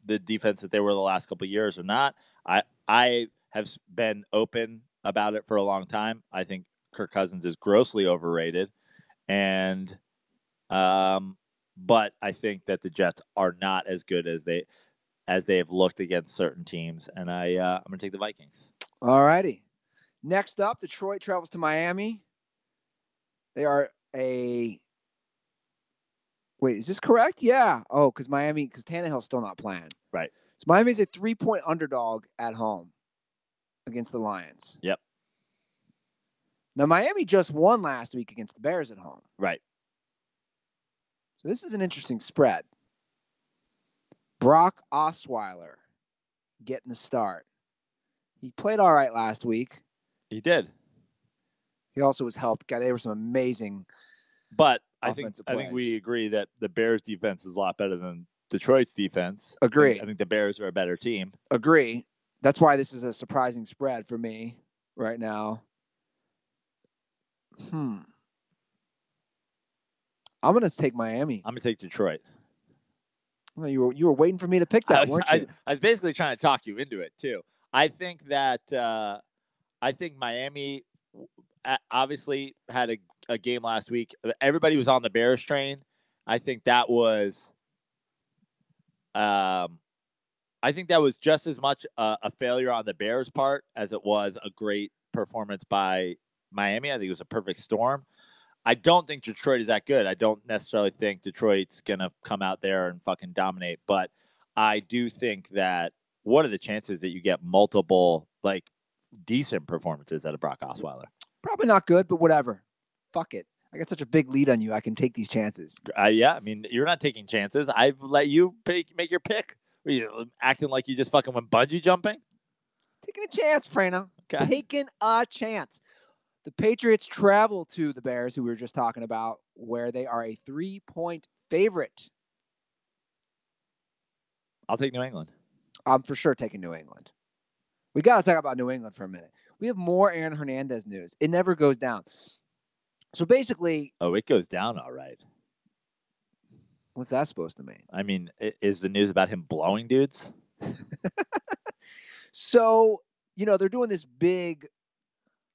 the defense that they were the last couple of years or not. I have been open about it for a long time. I think Kirk Cousins is grossly overrated, and but I think that the Jets are not as good as they have looked against certain teams, and I'm going to take the Vikings. All righty. Next up, Detroit travels to Miami. They are a wait. Is this correct? Yeah. Oh, because Tannehill's still not playing. Right. So Miami's a 3-point underdog at home against the Lions. Yep. Now, Miami just won last week against the Bears at home. Right. So this is an interesting spread. Brock Osweiler getting the start. He played all right last week. He did. He also was helped. God, they were some amazing. But I think we agree that the Bears' defense is a lot better than Detroit's defense. Agree. I think the Bears are a better team. Agree. That's why this is a surprising spread for me right now. I'm going to take Miami. I'm going to take Detroit. Well, you were waiting for me to pick that, weren't you? I was basically trying to talk you into it, too. I think that Miami obviously had a game last week. Everybody was on the Bears train. I think that was just as much a failure on the Bears' part as it was a great performance by Miami. I think it was a perfect storm. I don't think Detroit is that good. I don't necessarily think Detroit's going to come out there and fucking dominate. But I do think that what are the chances that you get multiple, like, decent performances out of Brock Osweiler? Probably not good, but whatever. Fuck it. I got such a big lead on you. I can take these chances. Yeah, I mean, you're not taking chances. I've let you make your pick. Are you acting like you just fucking went bungee jumping? Taking a chance, Praino. Okay. Taking a chance. The Patriots travel to the Bears, who we were just talking about, where they are a 3-point favorite. I'll take New England. I'm for sure taking New England. We got to talk about New England for a minute. We have more Aaron Hernandez news. It never goes down. So basically... Oh, it goes down all right. What's that supposed to mean? I mean, is the news about him blowing dudes? So, they're doing this big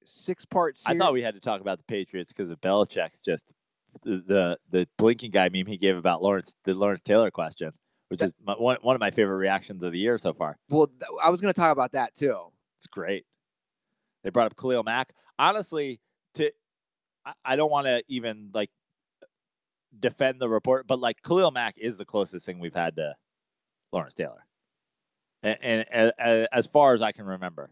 6-part series. I thought we had to talk about the Patriots because of Belichick's just the blinking guy meme he gave about the Lawrence Taylor question, which is one of my favorite reactions of the year so far. Well, I was going to talk about that too. It's great. They brought up Khalil Mack. Honestly, I don't want to even defend the report, but Khalil Mack is the closest thing we've had to Lawrence Taylor, and as far as I can remember.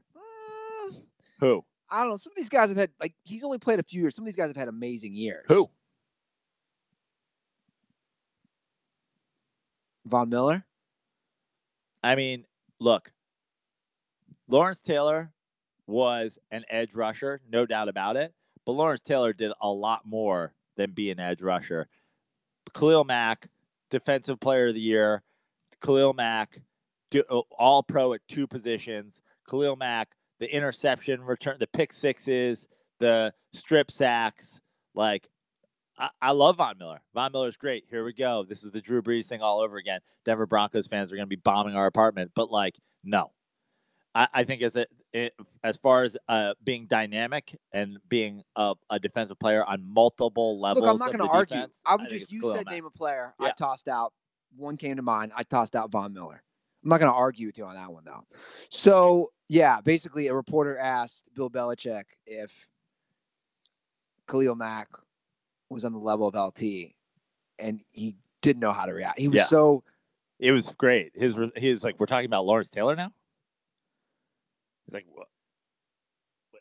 Who? I don't know. Some of these guys have had, he's only played a few years. Some of these guys have had amazing years. Who? Von Miller? I mean, look, Lawrence Taylor was an edge rusher, no doubt about it. But Lawrence Taylor did a lot more than be an edge rusher. Khalil Mack, Defensive Player of the Year. Khalil Mack, all pro at 2 positions. Khalil Mack, the interception return, the pick sixes, the strip sacks. I love Von Miller. Von Miller's great. Here we go. This is the Drew Brees thing all over again. Denver Broncos fans are going to be bombing our apartment. But, no. I think as far as being dynamic and being a defensive player on multiple levels. Look, I'm not going to argue. Defense, you said name a player. Yeah. I tossed out. One came to mind. I tossed out Von Miller. I'm not going to argue with you on that one, though. So, yeah, basically a reporter asked Bill Belichick if Khalil Mack was on the level of LT, and he didn't know how to react. He was so... It was great. He's like, we're talking about Lawrence Taylor now? He's like, what?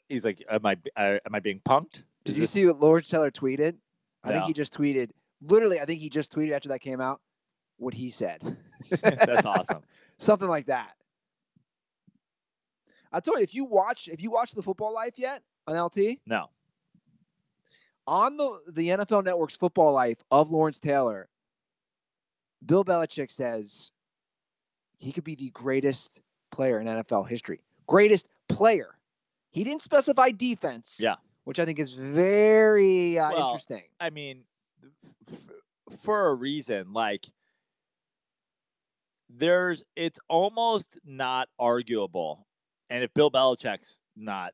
He's like, am I being punked? Did you see what Lawrence Taylor tweeted? No. I think he just tweeted. Literally, I think he just tweeted after that came out what he said. That's awesome. Something like that. I told you, if you watch The Football Life yet on LT? No. On the NFL Network's Football Life of Lawrence Taylor, Bill Belichick says he could be the greatest player in NFL history. Greatest player. He didn't specify defense. Yeah. Which I think is very interesting. I mean, for a reason, it's almost not arguable. And if Bill Belichick's not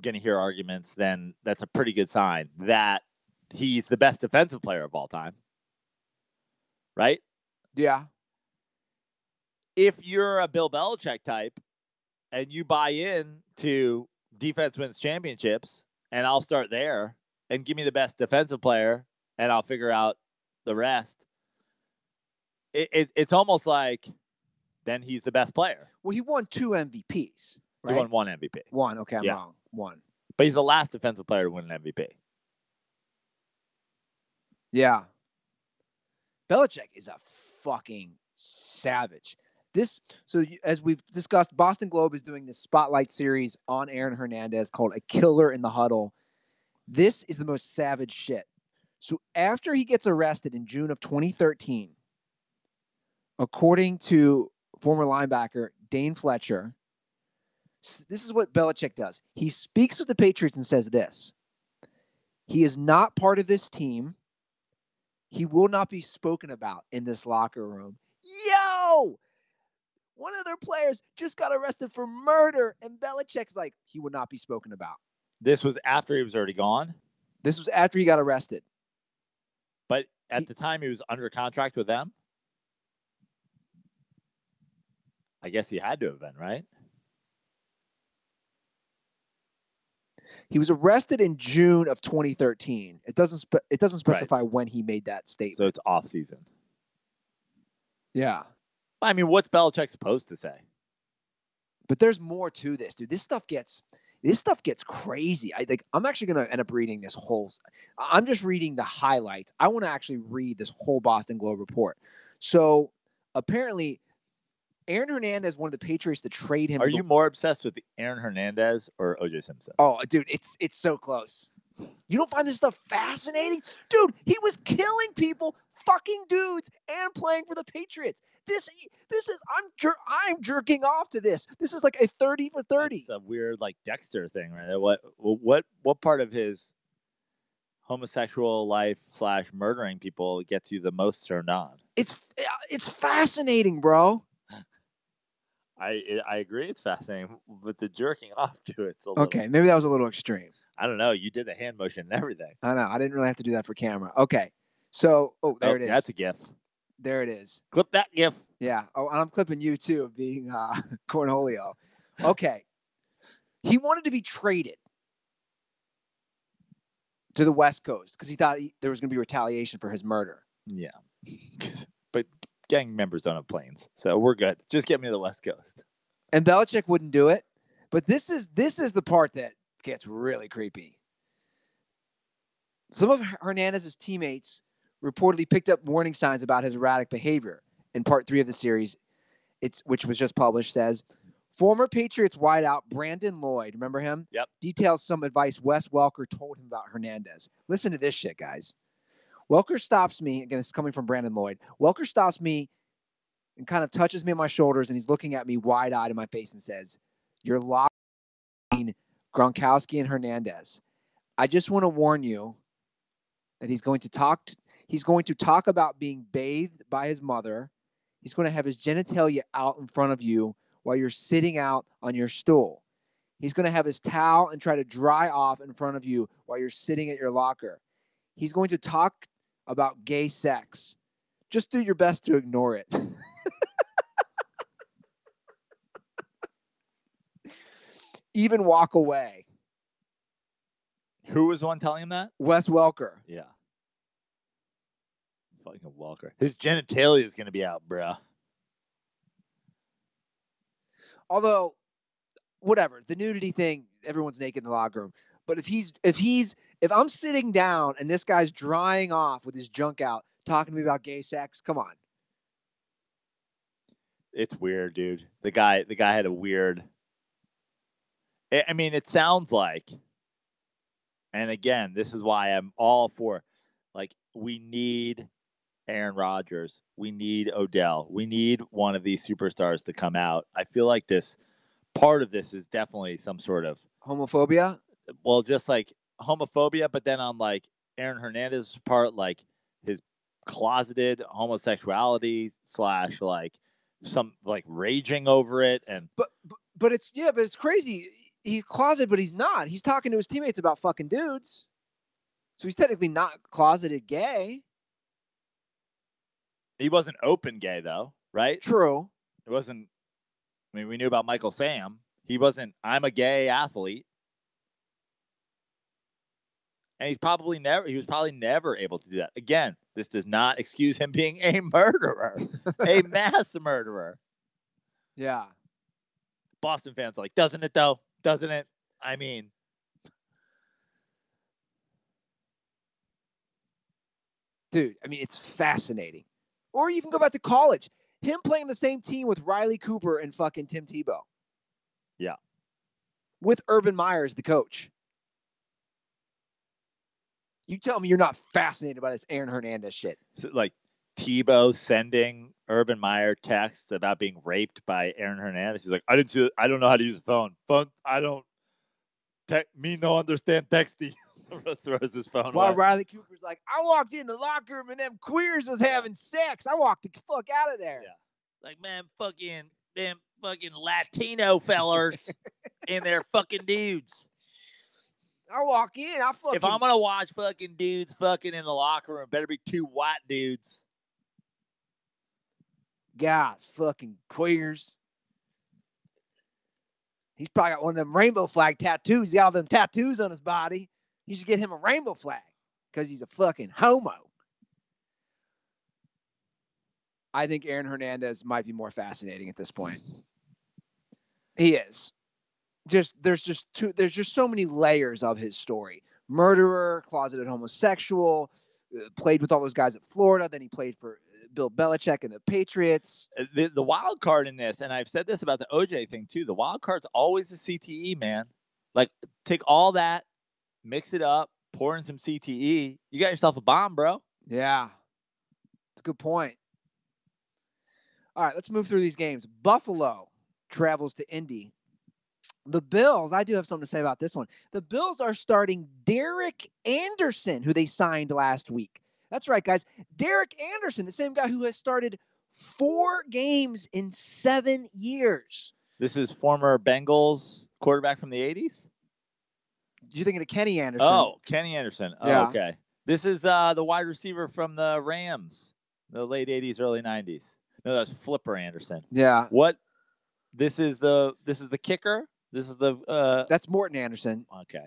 going to hear arguments, then that's a pretty good sign that he's the best defensive player of all time. Right? Yeah. If you're a Bill Belichick type and you buy in to defense wins championships, and I'll start there and give me the best defensive player and I'll figure out the rest. It's almost like then he's the best player. Well, he won 2 MVPs, right? He won 1 MVP. 1, okay, I'm wrong. 1. But he's the last defensive player to win an MVP. Yeah. Belichick is a fucking savage. As we've discussed, Boston Globe is doing this spotlight series on Aaron Hernandez called A Killer in the Huddle. This is the most savage shit. So after he gets arrested in June of 2013, according to former linebacker Dane Fletcher, this is what Belichick does. He speaks with the Patriots and says this: he is not part of this team. He will not be spoken about in this locker room. Yo! One of their players just got arrested for murder, and Belichick's like, he will not be spoken about. This was after he was already gone? This was after he got arrested. But at the time, he was under contract with them? I guess he had to have been, right? He was arrested in June of 2013. It doesn't specify Right. when he made that statement. So it's off season. Yeah. I mean, what's Belichick supposed to say? But there's more to this, dude. This stuff gets crazy. I'm actually gonna end up reading this whole. I'm just reading the highlights. I want to actually read this whole Boston Globe report. So apparently, Aaron Hernandez wanted the Patriots to trade him. Are you more obsessed with Aaron Hernandez or OJ Simpson? Oh, dude, it's so close. You don't find this stuff fascinating? Dude, he was killing people, fucking dudes, and playing for the Patriots. This is I'm jerking off to this. This is like a 30 for 30. It's a weird like Dexter thing, right? What part of his homosexual life / murdering people gets you the most turned on? It's fascinating, bro. I agree, it's fascinating, but the jerking off to it's a little. Okay, maybe that was a little extreme. I don't know. You did the hand motion and everything. I know. I didn't really have to do that for camera. Okay. So, there it is. That's a GIF. There it is. Clip that GIF. Yeah. Oh, and I'm clipping you too, being Cornholio. Okay. He wanted to be traded to the West Coast because he thought there was going to be retaliation for his murder. Yeah. But gang members don't have planes, so we're good. Just get me to the West Coast. And Belichick wouldn't do it. But this is the part that gets really creepy. Some of Hernandez's teammates reportedly picked up warning signs about his erratic behavior. In part 3 of the series, which was just published, says former Patriots wideout Brandon Lloyd, remember him? Yep. Details some advice Wes Welker told him about Hernandez. Listen to this shit, guys. Welker stops me. Again, this is coming from Brandon Lloyd. Welker stops me and kind of touches me on my shoulders, and he's looking at me wide-eyed in my face and says, "You're locked between Gronkowski and Hernandez. I just want to warn you that he's going to talk about being bathed by his mother. He's going to have his genitalia out in front of you while you're sitting out on your stool. He's going to have his towel and try to dry off in front of you while you're sitting at your locker. He's going to talk about gay sex. Just do your best to ignore it." Even walk away. Who was the one telling him that? Wes Welker. Yeah. Fucking Welker. His genitalia is going to be out, bruh. Although, whatever, the nudity thing, everyone's naked in the locker room. But if I'm sitting down and this guy's drying off with his junk out, talking to me about gay sex, come on. It's weird, dude. The guy had a weird. I mean, it sounds like, and again, this is why I'm all for, like, we need Aaron Rodgers. We need Odell. We need one of these superstars to come out. I feel like part of this is definitely some sort of homophobia. Well, just like homophobia, but then on like Aaron Hernandez's part, like his closeted homosexuality / like some like raging over it. And but it's crazy. He's closeted, but he's not. He's talking to his teammates about fucking dudes. So he's technically not closeted gay. He wasn't open gay, though, right? True. It wasn't. I mean, we knew about Michael Sam. He wasn't, I'm a gay athlete. And he was probably never able to do that. Again, this does not excuse him being a murderer, a mass murderer. Yeah. Boston fans are like, doesn't it, though? Doesn't it? I mean, dude, it's fascinating. Or even go back to college. Him playing the same team with Riley Cooper and fucking Tim Tebow. Yeah. With Urban Meyer as the coach. You tell me you're not fascinated by this Aaron Hernandez shit. So, like Tebow sending Urban Meyer texts about being raped by Aaron Hernandez. He's like, I don't know how to use a phone. I don't. Me no understand texting. Throws his phone While away. Riley Cooper's like, I walked in the locker room and them queers was having sex. I walked the fuck out of there. Yeah. Like, man, them fucking Latino fellers and their fucking dudes. I walk in, If I'm gonna watch fucking dudes fucking in the locker room, better be 2 white dudes. God, fucking queers. He's probably got one of them rainbow flag tattoos. He's got all them tattoos on his body. You should get him a rainbow flag because he's a fucking homo. I think Aaron Hernandez might be more fascinating at this point. He is. There's just so many layers of his story. Murderer, closeted homosexual, played with all those guys at Florida. Then he played for Bill Belichick and the Patriots. The wild card in this, and I've said this about the OJ thing too, the wild card's always the CTE, man. Like, take all that, mix it up, pour in some CTE. You got yourself a bomb, bro. Yeah. It's a good point. All right, let's move through these games. Buffalo travels to Indy. The Bills, I do have something to say about this one. The Bills are starting Derek Anderson, who they signed last week. That's right, guys. Derek Anderson, the same guy who has started 4 games in 7 years. This is former Bengals quarterback from the 80s? You're thinking of Kenny Anderson. Oh, Kenny Anderson. Oh, Yeah. okay. This is the wide receiver from the Rams, the late 80s, early 90s. No, that's Flipper Anderson. Yeah. What? This is the kicker? This is the That's Morton Anderson. Okay.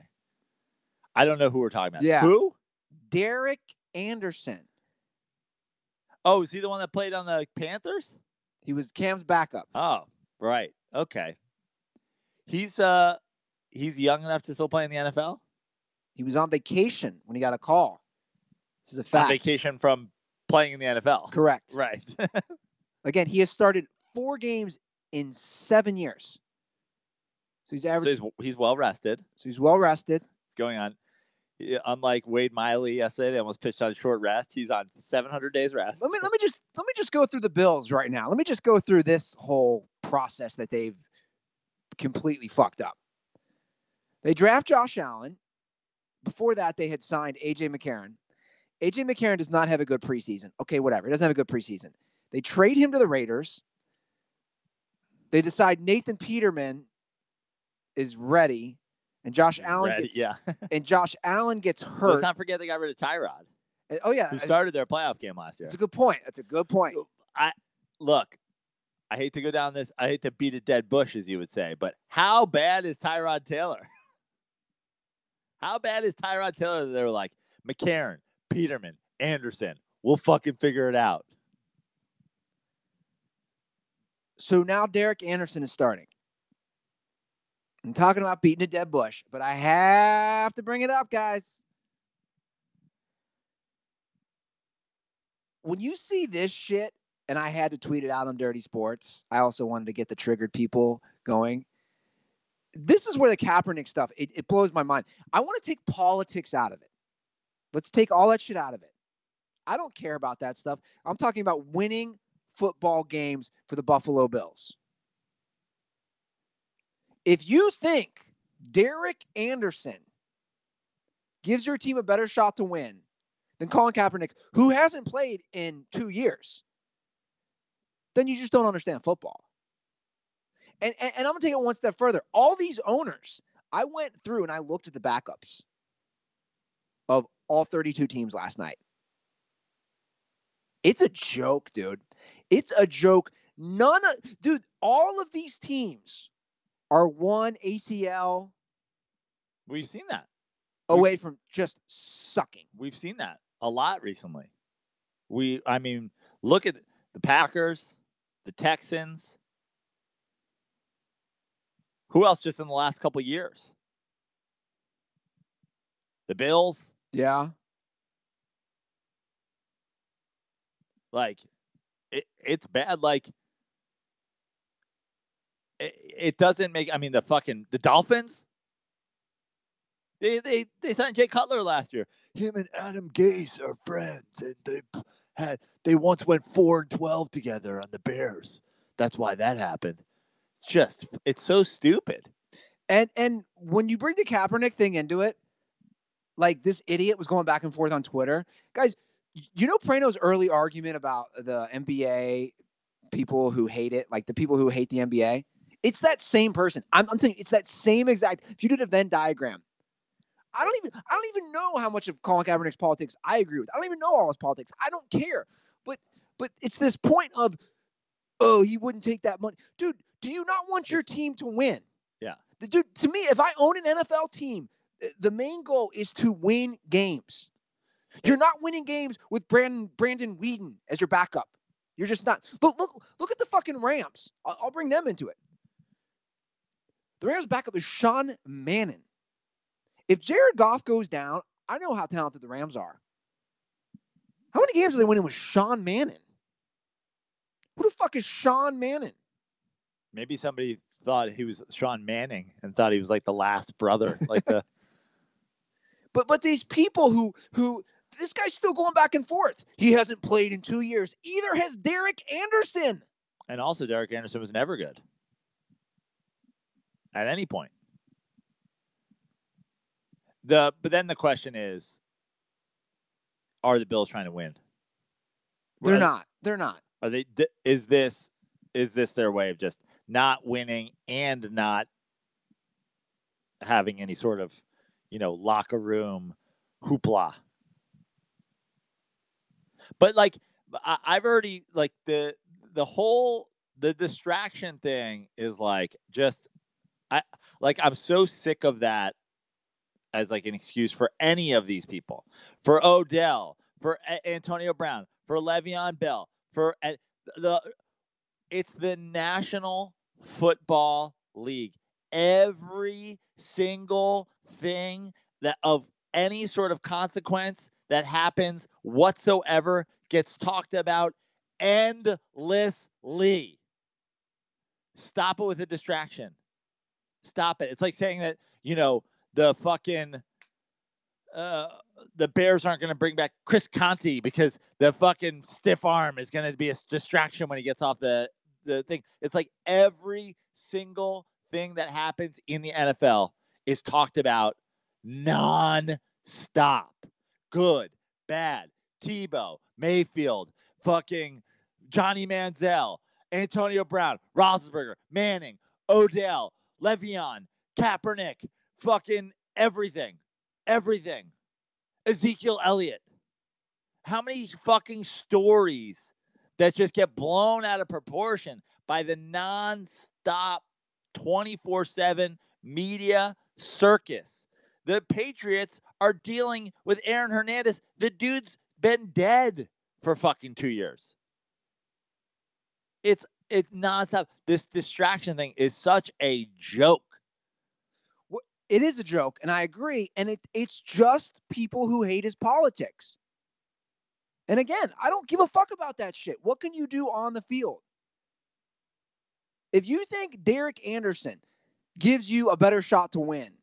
I don't know who we're talking about. Yeah. Who? Derek Anderson. Oh, is he the one that played on the Panthers? He was Cam's backup. Oh, right. Okay. He's young enough to still play in the NFL? He was on vacation when he got a call. This is a fact. On vacation from playing in the NFL. Correct. Right. Again, he has started 4 games in 7 years. So he's average. So he's well rested. So he's well rested. It's going on. Unlike Wade Miley yesterday, they almost pitched on short rest. He's on 700 days rest. Let me just go through the Bills right now. Let me just go through this whole process that they've completely fucked up. They draft Josh Allen. Before that, they had signed A.J. McCarron. A.J. McCarron does not have a good preseason. Okay, whatever. He doesn't have a good preseason. They trade him to the Raiders. They decide Nathan Peterman is ready, and Josh Allen gets hurt. Let's not forget they got rid of Tyrod. Oh yeah, who started their playoff game last year. That's a good point. I hate to go down this. I hate to beat a dead bush, as you would say, but how bad is Tyrod Taylor? How bad is Tyrod Taylor that they were like, McCarron, Peterman, Anderson, we'll fucking figure it out. So now Derek Anderson is starting. I'm talking about beating a dead bush, but I have to bring it up, guys. When you see this shit, and I had to tweet it out on Dirty Sports, I also wanted to get the triggered people going. This is where the Kaepernick stuff, it blows my mind. I want to take politics out of it. Let's take all that shit out of it. I don't care about that stuff. I'm talking about winning football games for the Buffalo Bills. If you think Derek Anderson gives your team a better shot to win than Colin Kaepernick, who hasn't played in 2 years, then you just don't understand football. And I'm going to take it one step further. All these owners, I went through and I looked at the backups of all 32 teams last night. It's a joke, dude. It's a joke. All of these teams are one ACL. We've seen that. Away from just sucking. We've seen that a lot recently. Look at the Packers, the Texans. Who else just in the last couple of years? The Bills. Yeah. Like, it's bad. Like it doesn't make. I mean, the Dolphins. They signed Jay Cutler last year. Him and Adam Gase are friends, and they once went 4-12 together on the Bears. That's why that happened. It's so stupid. And when you bring the Kaepernick thing into it, like this idiot was going back and forth on Twitter. Guys, you know Praino's early argument about the NBA people who hate it, like the people who hate the NBA? It's that same person. I'm telling you, it's that same exact. If you did a Venn diagram, I don't even know how much of Colin Kaepernick's politics I agree with. I don't even know all his politics. I don't care. But it's this point of, oh, he wouldn't take that money. Dude, do you not want your team to win? Yeah. Dude, to me, if I own an NFL team, the main goal is to win games. You're not winning games with Brandon Whedon as your backup. You're just not. Look at the fucking Rams. I'll bring them into it. The Rams' backup is Sean Mannion. If Jared Goff goes down, I know how talented the Rams are. How many games are they winning with Sean Mannion? Who the fuck is Sean Mannion? Maybe somebody thought he was Sean Manning and thought he was like the last brother, like the. But these people who this guy's still going back and forth. He hasn't played in 2 years. Either has Derek Anderson. And also, Derek Anderson was never good at any point. But then the question is, are the Bills trying to win? They're not. They're not. Are they? Is this their way of just not winning and not having any sort of, locker room hoopla? But like, I've already like the distraction thing is like I'm so sick of that as like an excuse for any of these people, for Odell, for Antonio Brown, for Le'Veon Bell, for it's the National Football League. Every single thing that of any sort of consequence that happens whatsoever gets talked about endlessly. Stop it with a distraction. Stop it. It's like saying that, the fucking the Bears aren't going to bring back Chris Conte because the fucking stiff arm is going to be a distraction when he gets off the thing. It's like every single thing that happens in the NFL is talked about non-stop. Good, bad, Tebow, Mayfield, fucking Johnny Manziel, Antonio Brown, Roethlisberger, Manning, Odell, Le'Veon, Kaepernick, fucking everything. Ezekiel Elliott. How many fucking stories that just get blown out of proportion by the non-stop 24/7 media circus? The Patriots are dealing with Aaron Hernandez. The dude's been dead for fucking 2 years. It's nonstop. This distraction thing is such a joke. It is a joke, and I agree. And it's just people who hate his politics. And again, I don't give a fuck about that shit. What can you do on the field? If you think Derek Anderson gives you a better shot to win,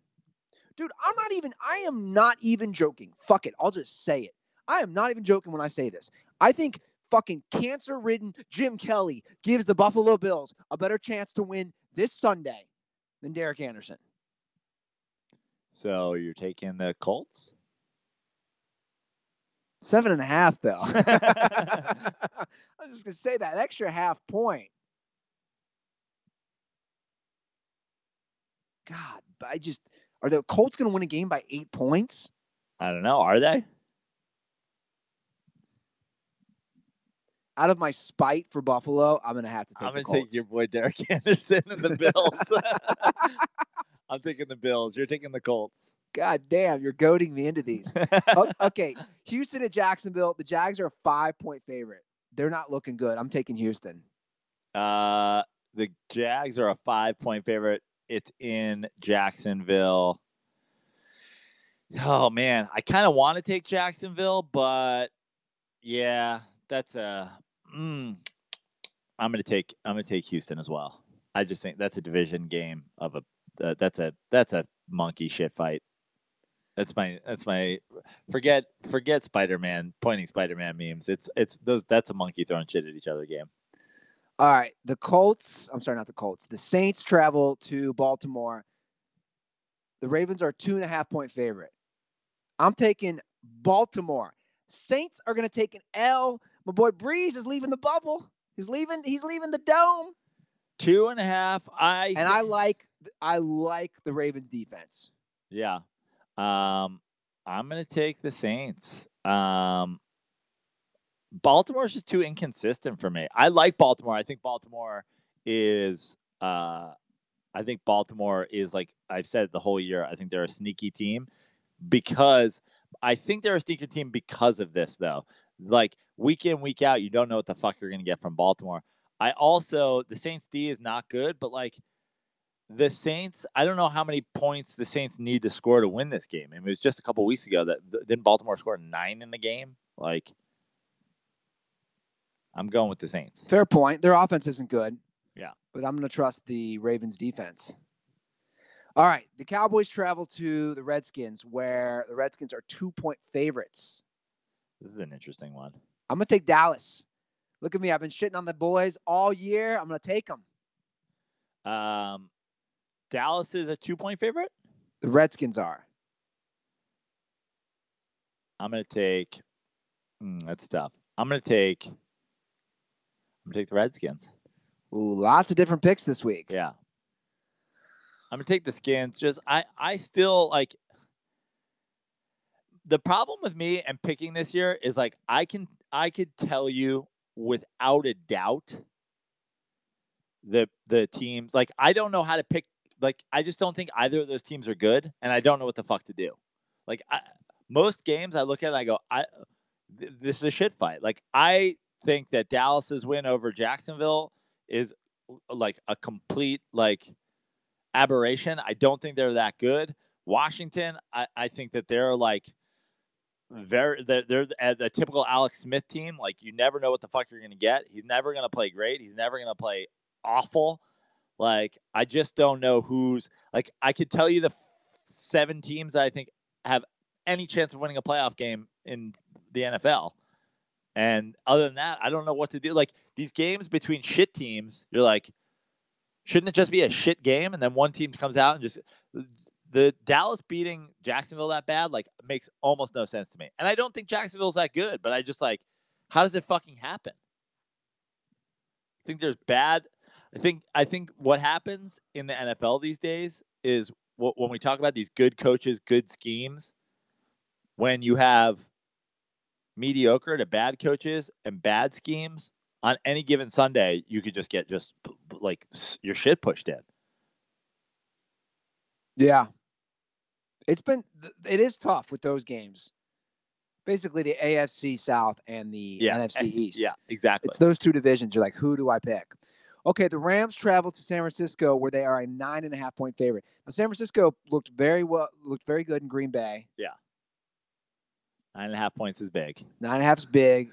dude, I am not even joking. Fuck it. I'll just say it. I am not even joking when I say this. I think fucking cancer-ridden Jim Kelly gives the Buffalo Bills a better chance to win this Sunday than Derek Anderson. So you're taking the Colts? 7.5, though. I was just going to say that extra half point. God, are the Colts going to win a game by 8 points? I don't know. Are they? Out of my spite for Buffalo, I'm going to have to take the Colts. I'm going to take your boy Derek Anderson and the Bills. I'm taking the Bills. You're taking the Colts. God damn, you're goading me into these. Okay, Houston at Jacksonville. The Jags are a 5-point favorite. They're not looking good. I'm taking Houston. The Jags are a 5-point favorite. It's in Jacksonville. Oh, man. I kind of want to take Jacksonville, but yeah, that's a I'm gonna take Houston as well. I just think that's a division game of a that's a monkey shit fight. That's my forget Spider-Man pointing Spider-Man memes. It's those that's a monkey throwing shit at each other game. All right, the Colts. I'm sorry, not the Colts. The Saints travel to Baltimore. The Ravens are 2.5-point favorite. I'm taking Baltimore. Saints are going to take an L. My boy Breeze is leaving the bubble. He's leaving the dome. 2.5. I like the Ravens defense. Yeah. I'm gonna take the Saints. Baltimore's just too inconsistent for me. I like Baltimore. I think Baltimore is like I've said the whole year. I think they're a sneaky team because I think they're a sneaker team because of this though. Like week in, week out, you don't know what the fuck you're gonna get from Baltimore. The Saints D is not good, but like the Saints, I don't know how many points the Saints need to score to win this game. I mean, it was just a couple weeks ago that didn't Baltimore score 9 in the game? Like, I'm going with the Saints. Fair point. Their offense isn't good. Yeah. But I'm going to trust the Ravens defense. All right. The Cowboys travel to the Redskins, where the Redskins are 2-point favorites. This is an interesting one. I'm going to take Dallas. Look at me. I've been shitting on the boys all year. I'm going to take them. Dallas is a 2-point favorite? The Redskins are. I'm going to take that's tough. I'm going to take the Redskins. Ooh, lots of different picks this week. Yeah. I'm going to take the Skins. Just I still like the problem with me and picking this year is like I could tell you without a doubt the teams, like I don't know how to pick. Like I just don't think either of those teams are good, and I don't know what the fuck to do. Like most games I look at it, I go, this is a shit fight. Like I think that Dallas's win over Jacksonville is like a complete like aberration. I don't think they're that good. Washington, I think that they're like they're the typical Alex Smith team. Like you never know what the fuck you're gonna get. He's never gonna play great. He's never gonna play awful. Like I just don't know who's like I could tell you the 7 teams that I think have any chance of winning a playoff game in the NFL. And other than that, I don't know what to do. Like these games between shit teams, you're like, shouldn't it just be a shit game? And then one team comes out and just the Dallas beating Jacksonville that bad, like makes almost no sense to me. And I don't think Jacksonville's that good, but I just like, how does it fucking happen? I think there's bad. I think what happens in the NFL these days is when we talk about these good coaches, good schemes, when you have mediocre to bad coaches and bad schemes on any given Sunday, you could just get like your shit pushed in. Yeah. It is tough with those games. Basically the AFC South and the NFC East. Yeah, exactly. It's those two divisions. You're like, who do I pick? Okay, the Rams travel to San Francisco where they are a 9.5-point favorite. Now, San Francisco looked very good in Green Bay. Yeah. 9.5 points is big. 9.5 is big.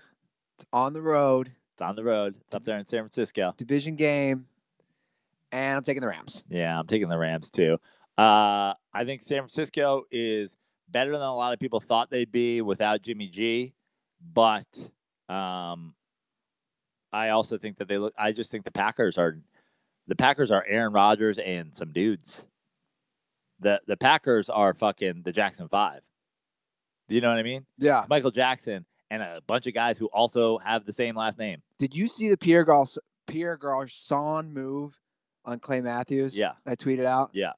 It's on the road. It's on the road. It's up there in San Francisco. Division game. And I'm taking the Rams. Yeah, I'm taking the Rams too. I think San Francisco is better than a lot of people thought they'd be without Jimmy G. But I also think that I just think the Packers are Aaron Rodgers and some dudes. The Packers are fucking the Jackson 5. Do you know what I mean? Yeah. It's Michael Jackson and a bunch of guys who also have the same last name. Did you see the Pierre Garçon move on Clay Matthews? Yeah. I tweeted out? Yeah.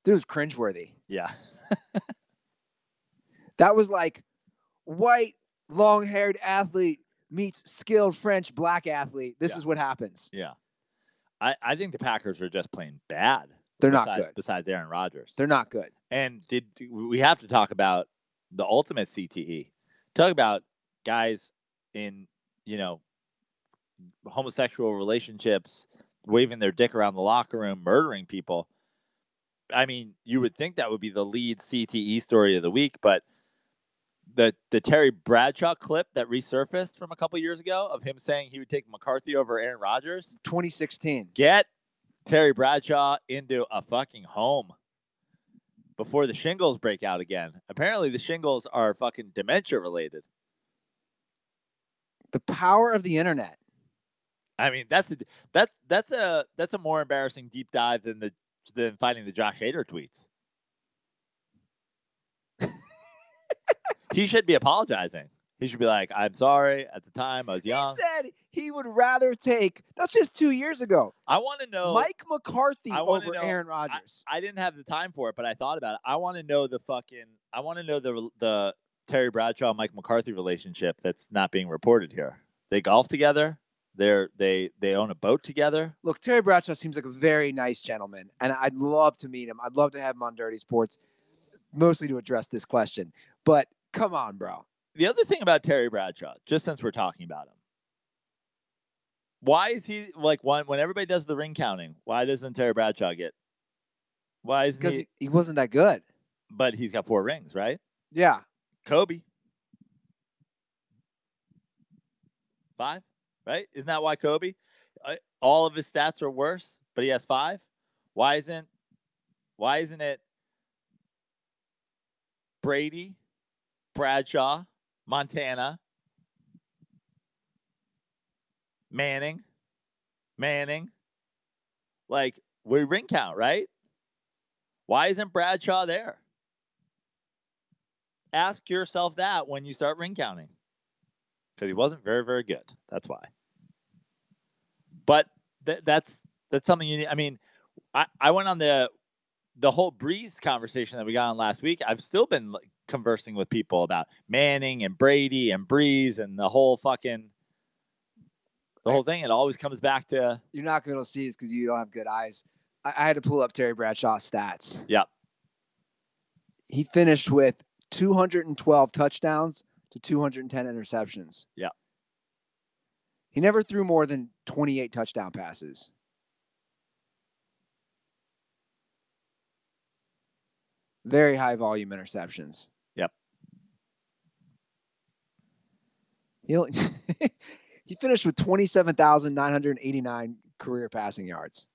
Dude was cringeworthy. Yeah. That was like white, long-haired athlete meets skilled French black athlete. This is what happens. Yeah. I think the Packers are just playing bad. They're not good. Besides Aaron Rodgers. They're not good. And we have to talk about the ultimate CTE. Talk about guys in, homosexual relationships, waving their dick around the locker room, murdering people. I mean, you would think that would be the lead CTE story of the week, but the Terry Bradshaw clip that resurfaced from a couple years ago of him saying he would take McCarthy over Aaron Rodgers? 2016. Get Terry Bradshaw into a fucking home before the shingles break out again. Apparently, the shingles are fucking dementia related. The power of the internet. I mean, that's a more embarrassing deep dive than finding the Josh Hader tweets. He should be apologizing. He should be like, "I'm sorry. At the time, I was young." He said he would rather take. That's just 2 years ago. I want to know Mike McCarthy over Aaron Rodgers. I didn't have the time for it, but I thought about it. I want to know the Terry Bradshaw Mike McCarthy relationship that's not being reported here. They golf together. They own a boat together. Look, Terry Bradshaw seems like a very nice gentleman, and I'd love to meet him. I'd love to have him on Dirty Sports, mostly to address this question. But come on, bro. The other thing about Terry Bradshaw, just since we're talking about him, why is he like when everybody does the ring counting? Why doesn't Terry Bradshaw get? Why isn't because he wasn't that good? But he's got 4 rings, right? Yeah. Kobe. 5, right? Isn't that why Kobe? All of his stats are worse, but he has 5. Why isn't it Brady, Bradshaw, Montana, Manning? Like, we ring count, right? Why isn't Bradshaw there? Ask yourself that when you start ring counting. Because he wasn't very, very good. That's why. But that's something you need. I mean, I went on the whole Breeze conversation that we got on last week. I've still been conversing with people about Manning and Brady and Breeze and the whole thing. It always comes back to. You're not going to see this because you don't have good eyes. I had to pull up Terry Bradshaw's stats. Yep. He finished with 212 touchdowns to 210 interceptions. Yeah. He never threw more than 28 touchdown passes. Very high volume interceptions. Yep. He finished with 27,989 career passing yards.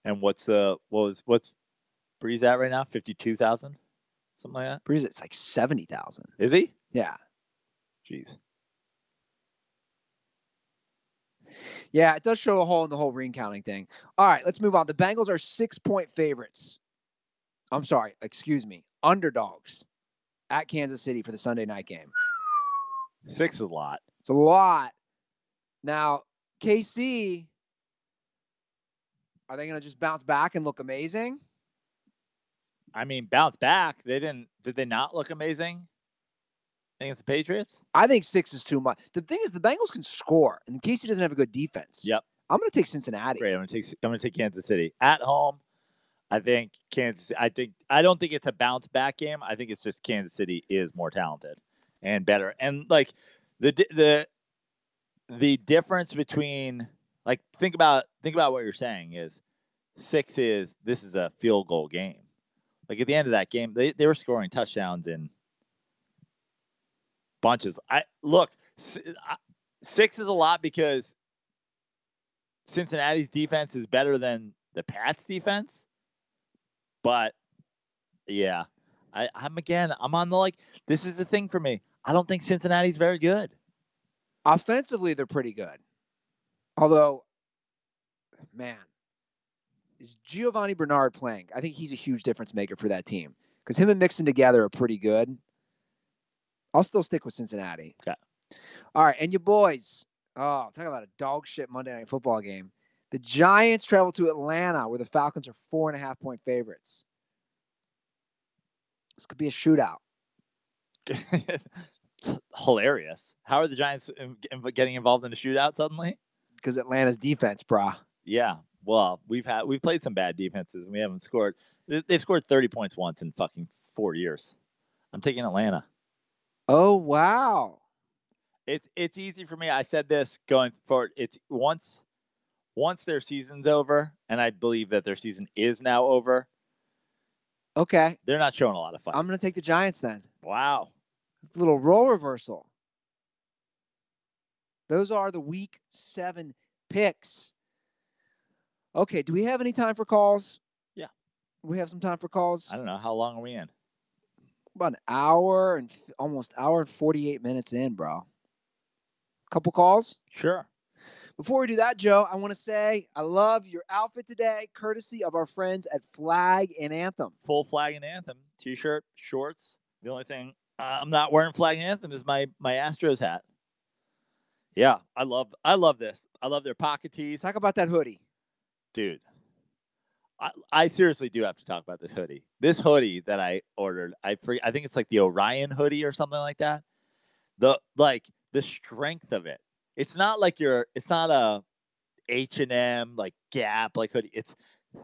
And what's Breeze at right now? 52,000? Something like that? Breeze, it's like 70,000. Is he? Yeah. Jeez. Yeah, it does show a hole in the whole ring counting thing. All right, let's move on. The Bengals are 6-point favorites. I'm sorry, excuse me. Underdogs at Kansas City for the Sunday night game. 6 is a lot. It's a lot. Now, KC, are they going to just bounce back and look amazing? I mean, bounce back. Did they not look amazing against the Patriots? I think 6 is too much. The thing is, the Bengals can score, and KC doesn't have a good defense. Yep. I'm going to take Cincinnati. Great. I'm going to take Kansas City at home. I think Kansas. I don't think it's a bounce back game. I think it's just Kansas City is more talented and better. And like the difference between think about what you're saying is 6 is this is a field goal game. Like at the end of that game, they were scoring touchdowns in bunches. 6 is a lot because Cincinnati's defense is better than the Pats' defense. But yeah, I'm on the this is the thing for me. I don't think Cincinnati's very good. Offensively, they're pretty good. Although, man, is Giovanni Bernard playing? I think he's a huge difference maker for that team because him and Mixon together are pretty good. I'll still stick with Cincinnati. Okay. All right, and you boys. Oh, talk about a dog shit Monday Night Football game. The Giants travel to Atlanta, where the Falcons are 4.5-point favorites. This could be a shootout. It's hilarious. How are the Giants getting involved in a shootout suddenly? Because Atlanta's defense, brah. Yeah. Well, we've played some bad defenses and we haven't scored. They've scored 30 points once in fucking 4 years. I'm taking Atlanta. Oh, wow. It's easy for me. I said this going forward. It's once their season's over, and I believe that their season is now over. Okay. They're not showing a lot of fight. I'm going to take the Giants then. Wow. Little role reversal. Those are the Week 7 picks. Okay, do we have any time for calls? Yeah. We have some time for calls? I don't know. How long are we in? About an hour and almost hour and 48 minutes in, bro. Couple calls? Sure. Before we do that, Joe, I want to say I love your outfit today, courtesy of our friends at Flag and Anthem. Full Flag and Anthem t-shirt, shorts. The only thing I'm not wearing Flag and Anthem is my Astros hat. Yeah, I love this. I love their pocket tees. Talk about that hoodie. Dude, I seriously do have to talk about this hoodie. This hoodie that I ordered, I think it's like the Orion hoodie or something like that. The strength of it. It's not like it's not a H&M like Gap like hoodie. It's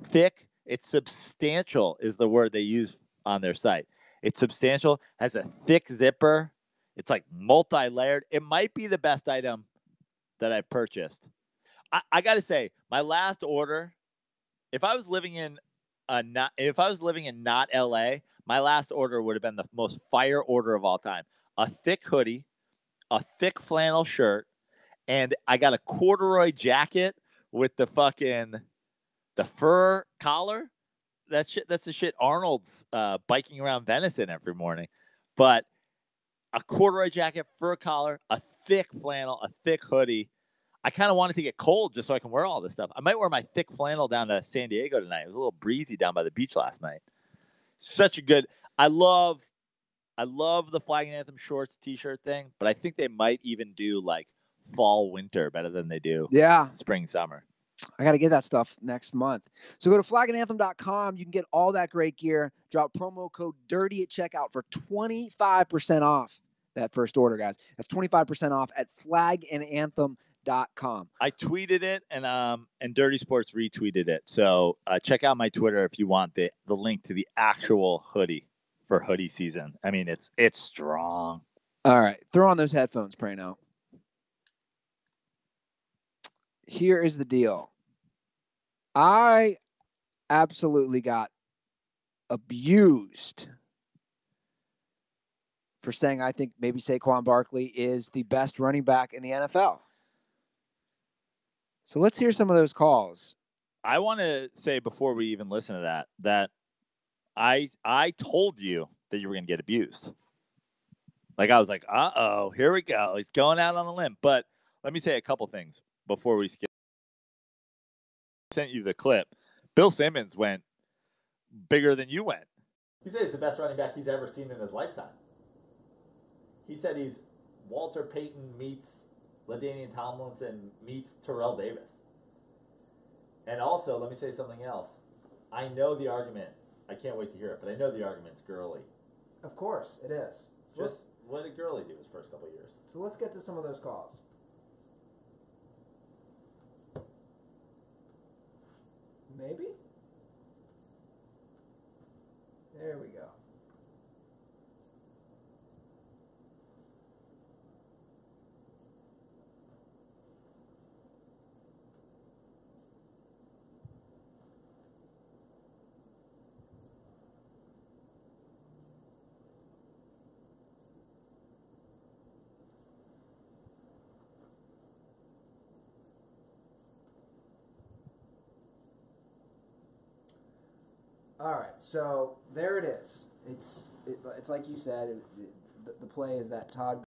thick. It's substantial is the word they use on their site. It's substantial, has a thick zipper. It's like multi-layered. It might be the best item that I've purchased. I got to say, my last order, if I was living in not LA, my last order would have been the most fire order of all time. A thick hoodie, a thick flannel shirt, and I got a corduroy jacket with the fur collar. That's the shit Arnold's biking around Venice in every morning. But a corduroy jacket, fur collar, a thick flannel, a thick hoodie. I kind of wanted to get cold just so I can wear all this stuff. I might wear my thick flannel down to San Diego tonight. It was a little breezy down by the beach last night. Such a good. I love the Flag and Anthem shorts t-shirt thing, but I think they might even do like fall winter better than they do spring summer. I got to get that stuff next month. So go to flagandanthem.com. You can get all that great gear. Drop promo code DIRTY at checkout for 25% off that first order, guys. That's 25% off at flagandanthem.com. I tweeted it, and Dirty Sports retweeted it. So check out my Twitter if you want the link to the actual hoodie for hoodie season. I mean, it's strong. All right. Throw on those headphones, Praino. Here is the deal. I absolutely got abused for saying I think maybe Saquon Barkley is the best running back in the NFL. So let's hear some of those calls. I want to say before we even listen to that I told you that you were going to get abused. Like I was like, uh-oh, here we go. He's going out on a limb. But let me say a couple things before we skip. I sent you the clip. Bill Simmons went bigger than you went. He said he's the best running back he's ever seen in his lifetime. He said he's Walter Payton meets LaDainian Tomlinson meets Terrell Davis. And also, let me say something else. I know the argument. I can't wait to hear it, but I know the argument's Gurley. Of course, it is. Just what did Gurley do his first couple of years? So let's get to some of those calls. Maybe? There we go. All right, so there it is. It's like you said. The play is that Todd